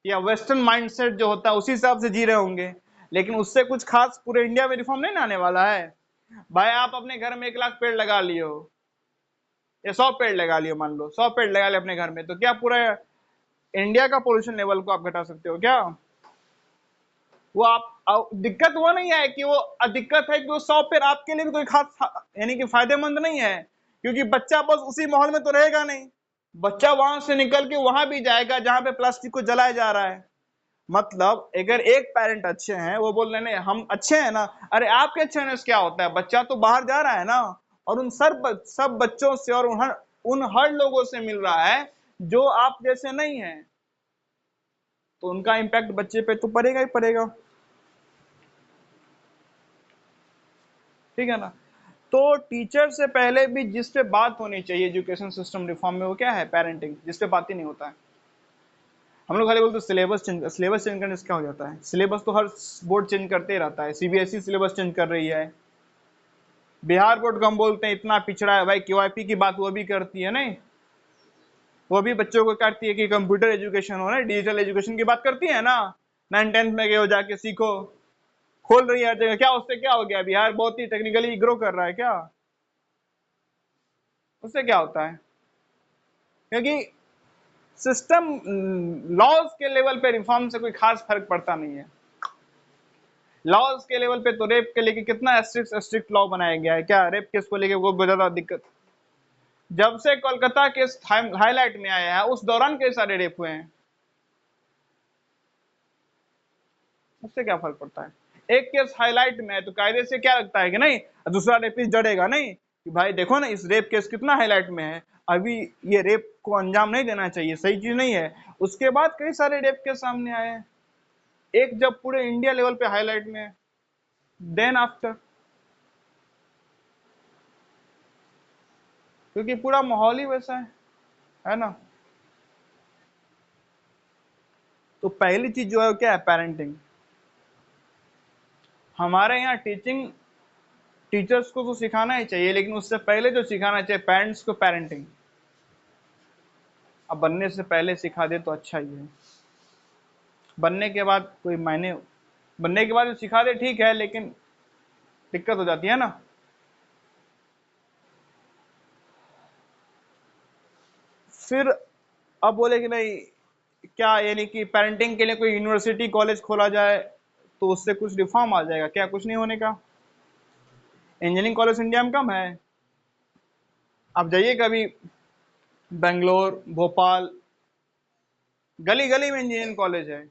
या वेस्टर्न माइंडसेट जो होता है उसी हिसाब से जी रहे होंगे, लेकिन उससे कुछ खास पूरे इंडिया में रिफॉर्म नहीं आने वाला है। भाई आप अपने घर में 1 लाख पेड़ लगा लियो, या 100 पेड़ लगा लियो, मान लो 100 पेड़ लगा ले अपने घर में, तो क्या पूरा इंडिया का पोल्यूशन लेवल को आप घटा सकते हो क्या? वो दिक्कत वो नहीं है कि वो, दिक्कत है कि वो 100 पेड़ आपके लिए भी कोई खास यानी कि फायदेमंद नहीं है, क्योंकि बच्चा बस उसी माहौल में तो रहेगा नहीं। बच्चा वहां से निकल के वहां भी जाएगा जहां पे प्लास्टिक को जलाया जा रहा है। मतलब अगर एक पेरेंट अच्छे हैं, वो बोल रहे हैं हम अच्छे हैं ना, अरे आपके अच्छे होने से क्या होता है? बच्चा तो बाहर जा रहा है ना, और उन सब बच्चों से और उन हर लोगों से मिल रहा है जो आप जैसे नहीं है, तो उनका इम्पैक्ट बच्चे पे तो पड़ेगा ही पड़ेगा, ठीक है ना? तो टीचर से पहले भी जिस पे बात होनी चाहिए एजुकेशन सिस्टम रिफॉर्म में, वो क्या है? पेरेंटिंग, जिस पे बात ही नहीं होता है। हम लोग खाली बोलते सिलेबस चेंज, सिलेबस चेंज करने से क्या हो जाता है? सिलेबस तो हर बोर्ड चेंज करते ही रहता है। सीबीएसई सिलेबस चेंज कर रही है, बिहार बोर्ड को हम बोलते हैं इतना पिछड़ा है भाई, क्यूआईपी की बात वो भी करती है, नहीं? वो भी बच्चों को कहती है कि कंप्यूटर एजुकेशन हो ना, डिजिटल एजुकेशन की बात करती है ना, 9th-10th में गए हो जाके सीखो, खोल रही है हर जगह। क्या उससे क्या हो गया? बिहार बहुत ही टेक्निकली ग्रो कर रहा है क्या? उससे क्या होता है? क्योंकि सिस्टम, लॉज के लेवल पे रिफॉर्म से कोई खास फर्क पड़ता नहीं है। लॉज के लेवल पे तो रेप के लेके कितना स्ट्रिक्ट लॉ बनाया गया है, क्या रेप केस को लेके वो बहुत ज्यादा दिक्कत? जब से कोलकाता केस हाईलाइट में आया है उस दौरान कई सारे रेप हुए हैं, उससे क्या फर्क पड़ता है? एक केस हाईलाइट में है तो कायदे से क्या लगता है कि नहीं दूसरा रेपिस्ट डरेगा नहीं कि भाई देखो ना इस रेप केस कितना हाईलाइट में है, अभी ये रेप को अंजाम नहीं देना चाहिए, सही चीज नहीं है। उसके बाद कई सारे रेप केस सामने आए हैं, एक जब पूरे इंडिया लेवल पे हाईलाइट में है, देन आफ्टर, क्योंकि पूरा माहौल ही वैसा है ना? तो पहली चीज जो है क्या है? पेरेंटिंग। हमारे यहाँ टीचर्स को तो सिखाना ही चाहिए, लेकिन उससे पहले जो सिखाना चाहिए पेरेंट्स को, पेरेंटिंग। अब बनने से पहले सिखा दे तो अच्छा ही है, बनने के बाद कोई मायने, बनने के बाद जो सिखा दे ठीक है, लेकिन दिक्कत हो जाती है ना। फिर अब बोले कि नहीं, क्या यानी कि पेरेंटिंग के लिए कोई यूनिवर्सिटी कॉलेज खोला जाए तो उससे कुछ रिफॉर्म आ जाएगा? क्या कुछ नहीं होने का? इंजीनियरिंग कॉलेज इंडिया में कम है, आप जाइए कभी बेंगलोर, भोपाल, गली गली में इंजीनियरिंग कॉलेज है।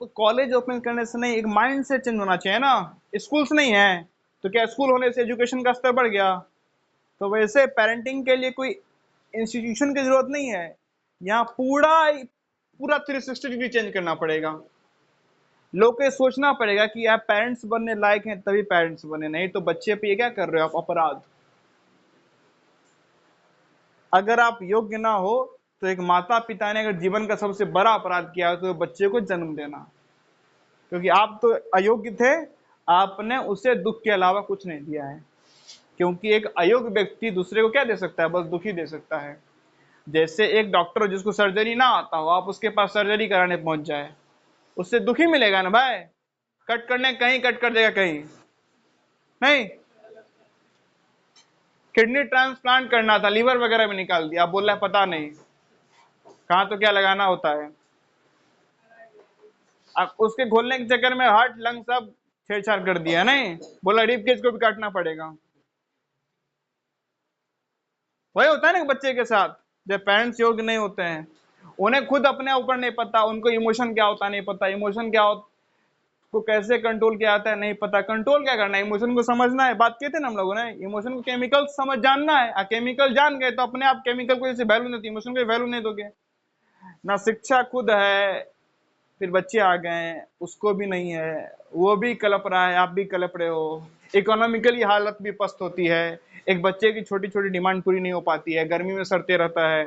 तो कॉलेज ओपन करने से नहीं, एक माइंड सेट चेंज होना चाहिए ना। स्कूल्स नहीं है तो क्या स्कूल होने से एजुकेशन का स्तर बढ़ गया? तो वैसे पेरेंटिंग के लिए कोई इंस्टीट्यूशन की जरूरत नहीं है, यहाँ पूरा पूरा 360 डिग्री चेंज करना पड़ेगा। लोग को ये सोचना पड़ेगा कि आप पेरेंट्स बनने लायक हैं तभी पेरेंट्स बने, नहीं तो बच्चे पे ये क्या कर रहे हो आप? अपराध। अगर आप योग्य ना हो तो एक माता पिता ने अगर जीवन का सबसे बड़ा अपराध किया है तो बच्चे को जन्म देना, क्योंकि आप तो अयोग्य थे, आपने उसे दुख के अलावा कुछ नहीं दिया है। क्योंकि एक अयोग्य व्यक्ति दूसरे को क्या दे सकता है? बस दुख ही दे सकता है। जैसे एक डॉक्टर हो जिसको सर्जरी ना आता हो, आप उसके पास सर्जरी कराने पहुंच जाए, उससे दुख ही मिलेगा ना भाई। कट करने कहीं कट कर देगा, कहीं नहीं। किडनी ट्रांसप्लांट करना था, लीवर वगैरह में निकाल दिया, आप बोल रहे पता नहीं कहाँ तो क्या लगाना होता है। अब उसके खोलने के चक्कर में हार्ट लंग सब छेड़छाड़ कर दिया, नहीं बोला रिप केज को भी काटना पड़ेगा। वही होता है ना बच्चे के साथ, जब पेरेंट्स योग्य नहीं होते हैं, उन्हें खुद अपने ऊपर नहीं पता, उनको इमोशन क्या होता है नहीं पता, इमोशन क्या होता को कैसे कंट्रोल किया जाता है नहीं पता। कंट्रोल क्या करना है? इमोशन को समझना है। बात कहते हैं ना हम लोगों ने, इमोशन को केमिकल समझ जानना है। केमिकल जान गए तो अपने आप केमिकल को जैसे वैल्यू नहीं, इमोशन को वैल्यू नहीं दोगे ना। शिक्षा खुद है, फिर बच्चे आ गए उसको भी नहीं है, वो भी कलप रहा है, आप भी कलप रहे हो। इकोनॉमिकली हालत भी पस्त होती है, एक बच्चे की छोटी छोटी डिमांड पूरी नहीं हो पाती है, गर्मी में सड़ते रहता है,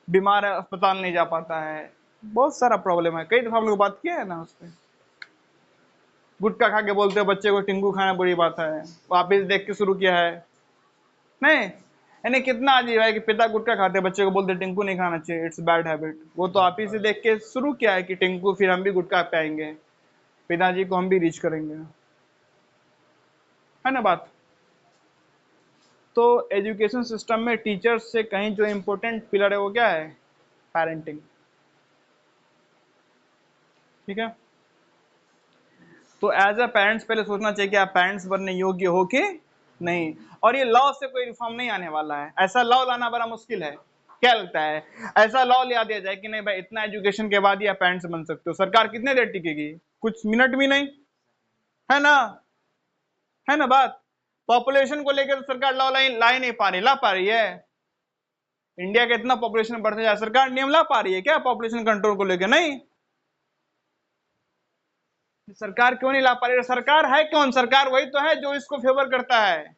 बीमार है, अस्पताल नहीं जा पाता है, बहुत सारा प्रॉब्लम है। कई दफा हम लोग बात किया है ना उस पर। गुटखा खा के बोलते हो बच्चे को टिंकू खाना बुरी बात है, वापिस देख के शुरू किया है, नहीं। यानी कितना अजीब है कि पिता गुटखा खाते बच्चे को बोलते टिंकू नहीं खाना चाहिए, इट्स बैड हैबिट। वो तो आप ही से देख के शुरू किया है कि टिंकू, फिर हम भी गुटखा पाएंगे, पिताजी को हम भी रीच करेंगे, है ना बात। तो एजुकेशन सिस्टम में टीचर्स से कहीं जो इम्पोर्टेंट पिलर है वो क्या है? पेरेंटिंग। ठीक है, तो एज अ पेरेंट्स पहले सोचना चाहिए कि आप पेरेंट्स बनने योग्य हो कि नहीं। और ये लॉ से कोई रिफॉर्म नहीं आने वाला है, ऐसा लॉ लाना बड़ा मुश्किल है। क्या लगता है ऐसा लॉ लिया दिया जाए कि नहीं भाई इतना एजुकेशन के बाद ही आप पेरेंट्स बन सकते हो, सरकार कितने देर टिकेगी? कुछ मिनट भी नहीं, है ना, है ना बात। पॉपुलेशन को लेकर तो सरकार लॉ ला ही नहीं पा रही, ला पा रही है? इंडिया का इतना पॉपुलेशन बढ़ते जा, सरकार नियम ला पा रही है क्या पॉपुलेशन कंट्रोल को लेकर? नहीं। सरकार क्यों नहीं ला पा रही? सरकार है कौन? सरकार वही तो है जो इसको फेवर करता है।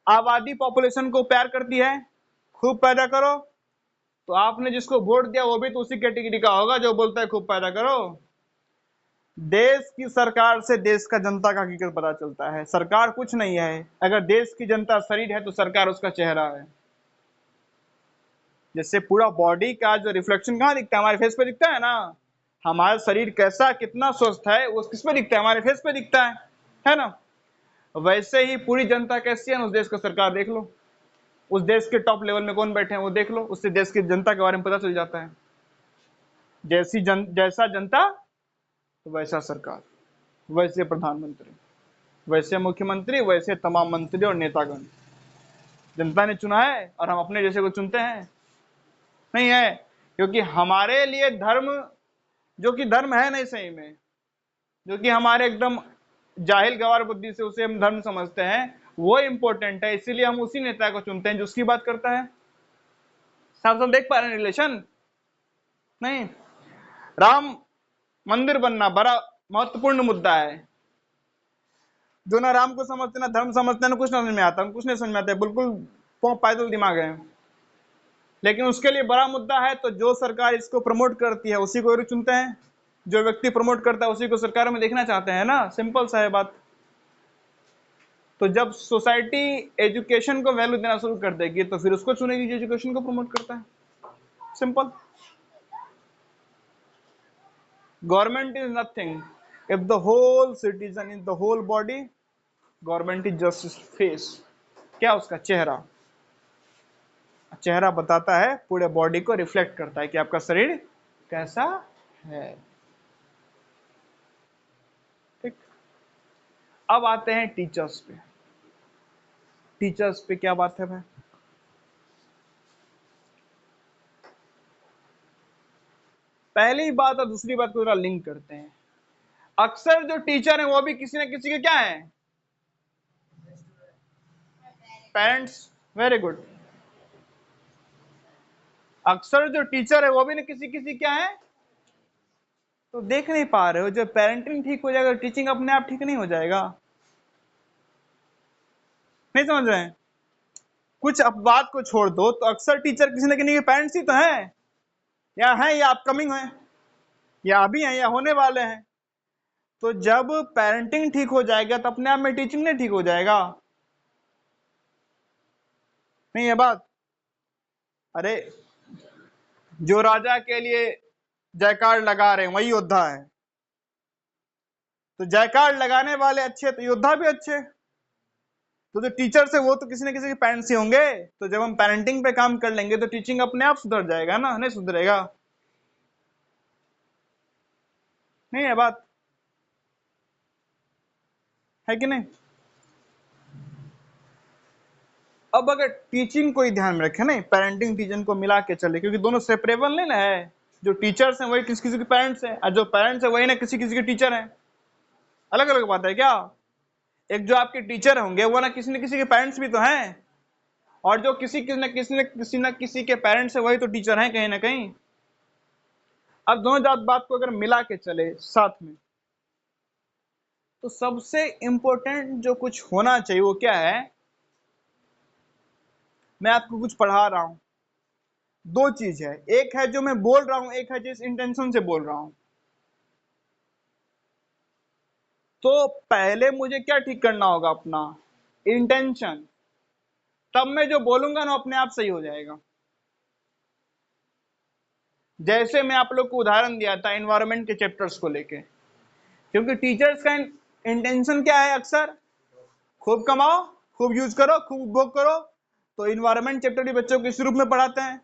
आबादी पॉपुलेशन को प्यार करती है, खूब पैदा करो। तो आपने जिसको वोट दिया वो भी तो उसी कैटेगरी का होगा जो बोलता है खूब पैदा करो। देश की सरकार से देश का जनता का हकीकत पता चलता है। सरकार कुछ नहीं है, अगर देश की जनता शरीर है तो सरकार उसका चेहरा है। जैसे पूरा बॉडी का जो रिफ्लेक्शन कहाँ दिखता है? हमारे फेस पे दिखता है ना। हमारा शरीर कैसा कितना स्वस्थ है वो किस पे दिखता है? हमारे फेस पे दिखता है ना। वैसे ही पूरी जनता कैसी है उस देश का सरकार देख लो, उस देश के टॉप लेवल में कौन बैठे हैं वो देख लो, उससे देश की जनता के बारे में पता चल जाता है। जैसा जनता वैसा सरकार, वैसे प्रधानमंत्री, वैसे मुख्यमंत्री, वैसे तमाम मंत्री और नेतागण। जनता ने चुना है और हम अपने जैसे को चुनते हैं? नहीं है। क्योंकि हमारे लिए धर्म, जो कि धर्म है नहीं सही में, जो कि हमारे एकदम जाहिल गवार बुद्धि से उसे हम धर्म समझते हैं, वो इंपॉर्टेंट है, इसीलिए हम उसी नेता को चुनते हैं जो उसकी बात करता है। साफ साफ देख पा रहे हैं रिलेशन? नहीं। राम मंदिर बनना बड़ा महत्वपूर्ण मुद्दा है। जो ना राम को समझते ना धर्म समझते ना कुछ समझ में आता, कुछ नहीं समझ में आता, बिल्कुल पैदल दिमाग है। लेकिन उसके लिए बड़ा मुद्दा है, तो जो सरकार इसको प्रमोट करती है उसी को चुनते हैं, जो व्यक्ति प्रमोट करता है उसी को सरकार में देखना चाहते हैं ना। सिंपल सा है बात। तो जब सोसाइटी एजुकेशन को वैल्यू देना शुरू कर देगी तो फिर उसको चुनेगी जो एजुकेशन को प्रमोट करता है। Simple. Government is nothing if the whole citizen in the whole body. Government is just face. क्या? उसका चेहरा। चेहरा बताता है, पूरे बॉडी को रिफ्लेक्ट करता है कि आपका शरीर कैसा है। ठीक। अब आते हैं टीचर्स पे। टीचर्स पे क्या बात है भाई? पहली बात और दूसरी बात को जरा लिंक करते हैं। अक्सर जो टीचर हैं वो भी किसी न किसी के क्या है? पेरेंट्स। Very good. अक्सर जो टीचर है वो भी न किसी किसी क्या है? तो देख नहीं पा रहे हो, जब पेरेंटिंग ठीक हो जाएगा टीचिंग अपने आप ठीक नहीं हो जाएगा? नहीं समझ रहे हैं? कुछ अपवाद को छोड़ दो तो अक्सर टीचर किसी न किसी के पेरेंट्स ही तो हैं, या अपकमिंग हैं, या अभी हैं, या होने वाले हैं। तो जब पेरेंटिंग ठीक हो जाएगा तो अपने आप में टीचिंग नहीं ठीक हो जाएगा? नहीं है बात? अरे जो राजा के लिए जयकार लगा रहे हैं वही योद्धा है, तो जयकार लगाने वाले अच्छे तो योद्धा भी अच्छे। तो जो टीचर्स है वो तो किसी न किसी के पेरेंट्स ही होंगे। तो जब हम पेरेंटिंग पे काम कर लेंगे तो टीचिंग अपने आप सुधर जाएगा ना, नहीं सुधरेगा? नहीं है बात? है कि नहीं? अब अगर टीचिंग को ही ध्यान में रखे, नहीं पेरेंटिंग टीचिंग को मिला के चले, क्योंकि दोनों सेपरेबल नहीं ना है। जो टीचर्स हैं वही किसी किसी के पेरेंट्स हैं, और जो पेरेंट्स है वही ना किसी किसी के टीचर हैं। अलग अलग बात है क्या? एक जो आपके टीचर होंगे वो ना किसी के पेरेंट्स भी तो हैं, और जो किसी के पेरेंट्स है वही तो टीचर हैं कहीं ना कहीं। अब दोनों जात बात को अगर मिला के चले साथ में, तो सबसे इंपॉर्टेंट जो कुछ होना चाहिए वो क्या है? मैं आपको कुछ पढ़ा रहा हूं, दो चीज है, एक है जो मैं बोल रहा हूं, एक है जिस इंटेंशन से बोल रहा हूं। तो पहले मुझे क्या ठीक करना होगा? अपना इंटेंशन, तब मैं जो बोलूंगा ना अपने आप सही हो जाएगा। जैसे मैं आप लोग को उदाहरण दिया था एनवायरनमेंट के चैप्टर्स को लेके, क्योंकि टीचर्स का इंटेंशन क्या है? अक्सर खूब कमाओ, खूब यूज करो, खूब उपभोग करो। तो इन्वायरमेंट चैप्टर भी बच्चों को इस रूप में पढ़ाते हैं,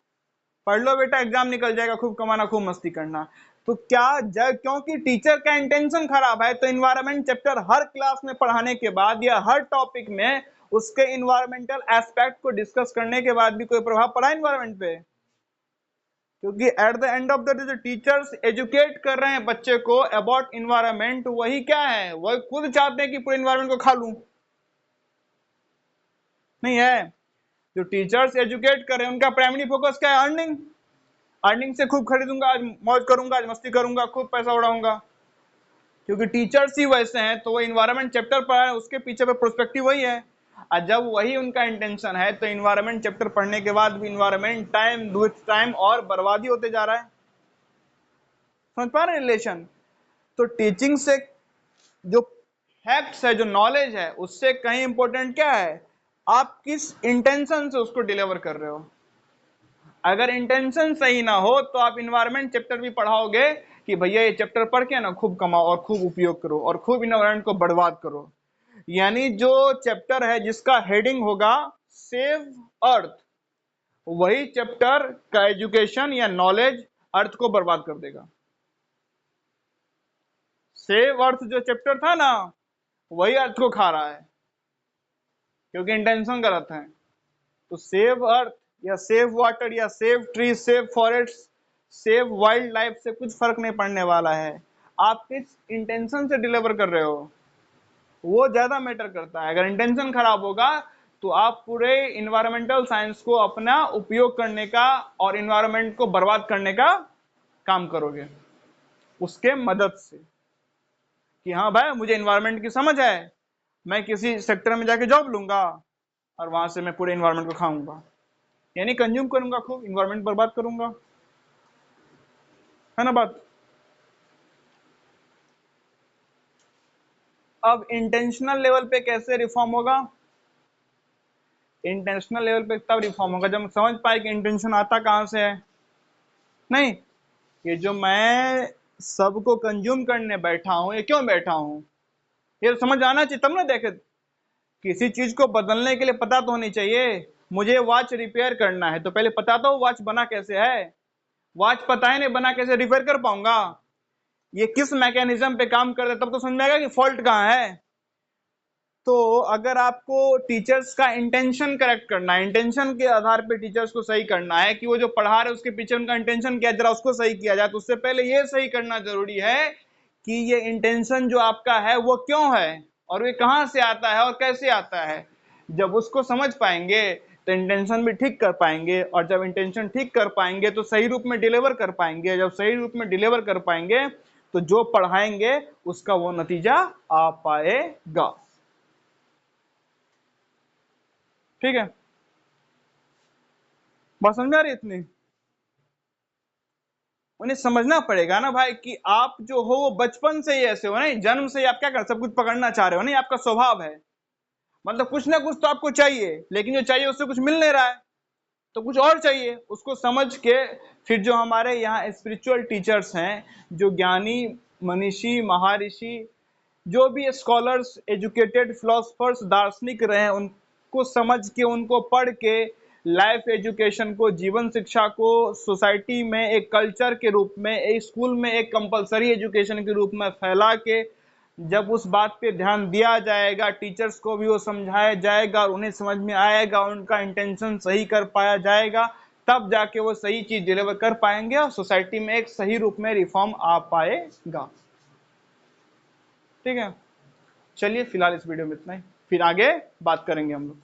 पढ़ लो बेटा एग्जाम निकल जाएगा, खूब कमाना, खूब मस्ती करना। तो क्या जब क्योंकि टीचर का इंटेंशन खराब है तो इन्वायरमेंट चैप्टर हर क्लास में पढ़ाने के बाद या हर टॉपिक में उसके इन्वायरमेंटल एस्पेक्ट को डिस्कस करने के बाद भी कोई प्रभाव पड़ा इन्वायरमेंट पे? क्योंकि at the end of the day जो टीचर्स एजुकेट कर रहे हैं बच्चे को अबाउट इन्वायरमेंट, वही क्या है? वही खुद चाहते हैं कि पूरे इन्वायरमेंट को खा लूं। नहीं है? जो टीचर्स एजुकेट कर रहे हैं उनका प्राइमरी फोकस क्या है? अर्निंग। अर्निंग से खूब खरीदूंगा, आज मौज करूंगा, आज मस्ती करूंगा, खूब पैसा उड़ाऊंगा। क्योंकि टीचर्स ही वैसे हैं तो वो इन्वायरमेंट चैप्टर पर है, उसके पीछे पे प्रोस्पेक्टिव वही है। और जब वही उनका इंटेंशन है तो इन्वायरमेंट चैप्टर पढ़ने के बाद भी इन्वायरमेंट टाइम विथ टाइम और बर्बादी होते जा रहा है। समझ पा रहे हैं रिलेशन? तो टीचिंग से जो फैक्ट्स है, जो नॉलेज है, उससे कहीं इंपॉर्टेंट क्या है? आप किस इंटेंशन से उसको डिलीवर कर रहे हो। अगर इंटेंशन सही ना हो तो आप इन्वायरमेंट चैप्टर भी पढ़ाओगे कि भैया ये चैप्टर पढ़ के ना खूब कमाओ और खूब उपयोग करो और खूब इन्वायरमेंट को बर्बाद करो। यानी जो चैप्टर है जिसका हेडिंग होगा सेव अर्थ, वही चैप्टर का एजुकेशन या नॉलेज अर्थ को बर्बाद कर देगा। सेव अर्थ जो चैप्टर था ना, वही अर्थ को खा रहा है, क्योंकि इंटेंशन गलत है। तो सेव अर्थ या सेव वाटर या save tree, save forest, save wild life से कुछ फर्क नहीं पड़ने वाला है। आप किस इंटेंशन से डिलीवर कर रहे हो वो ज्यादा मैटर करता है। अगर इंटेंशन खराब होगा तो आप पूरे इन्वायरमेंटल साइंस को अपना उपयोग करने का और इन्वायरमेंट को बर्बाद करने का काम करोगे उसके मदद से, कि हाँ भाई मुझे इन्वायरमेंट की समझ है, मैं किसी सेक्टर में जाके जॉब लूंगा और वहां से मैं पूरे इन्वायरमेंट को खाऊंगा, यानी कंज्यूम करूंगा, खूब इन्वायरमेंट बर्बाद करूंगा। है ना बात? अब इंटेंशनल लेवल पे कैसे रिफॉर्म होगा? इंटेंशनल लेवल पे तब रिफॉर्म होगा जब हम समझ पाए कि इंटेंशन आता कहां से है। नहीं, ये जो मैं सबको कंज्यूम करने बैठा हूं, ये क्यों बैठा हूं, ये समझ आना चाहिए तब ना देखे। किसी चीज को बदलने के लिए पता तो होनी चाहिए। मुझे वॉच रिपेयर करना है तो पहले पता तो वॉच बना कैसे है। वॉच पता है नहीं बना कैसे रिपेयर कर पाऊंगा, ये किस मैकेनिज्म पे काम कर रहा है, तब तो समझ में आएगा कि फॉल्ट कहाँ है। तो अगर आपको टीचर्स का इंटेंशन करेक्ट करना है, इंटेंशन के आधार पे टीचर्स को सही करना है कि वो जो पढ़ा रहे उसके पीछे उनका इंटेंशन क्या है, जरा उसको सही किया जाए। तो उससे पहले ये सही करना जरूरी है कि ये इंटेंशन जो आपका है वो क्यों है और ये कहां से आता है और कैसे आता है। जब उसको समझ पाएंगे तो इंटेंशन भी ठीक कर पाएंगे, और जब इंटेंशन ठीक कर पाएंगे तो सही रूप में डिलीवर कर पाएंगे। जब सही रूप में डिलीवर कर पाएंगे तो जो पढ़ाएंगे उसका वो नतीजा आ पाएगा। ठीक है? बात समझ में आ रही है इतनी? उन्हें समझना पड़ेगा ना भाई कि आप जो हो वो बचपन से ही ऐसे हो, नहीं जन्म से ही आप क्या कर सब कुछ पकड़ना चाह रहे हो, नहीं आपका स्वभाव है। मतलब कुछ ना कुछ तो आपको चाहिए, लेकिन जो चाहिए उससे कुछ मिल नहीं रहा है, तो कुछ और चाहिए। उसको समझ के फिर जो हमारे यहाँ स्पिरिचुअल टीचर्स हैं, जो ज्ञानी मनीषी महर्षि, जो भी स्कॉलर्स एजुकेटेड फिलोसफर्स दार्शनिक रहे हैं, उनको समझ के उनको पढ़ के लाइफ एजुकेशन को, जीवन शिक्षा को सोसाइटी में एक कल्चर के रूप में, एक स्कूल में एक कंपलसरी एजुकेशन के रूप में फैला के, जब उस बात पे ध्यान दिया जाएगा, टीचर्स को भी वो समझाया जाएगा और उन्हें समझ में आएगा, उनका इंटेंशन सही कर पाया जाएगा, तब जाके वो सही चीज डिलीवर कर पाएंगे और सोसाइटी में एक सही रूप में रिफॉर्म आ पाएगा। ठीक है, चलिए फिलहाल इस वीडियो में इतना ही, फिर आगे बात करेंगे हम लोग।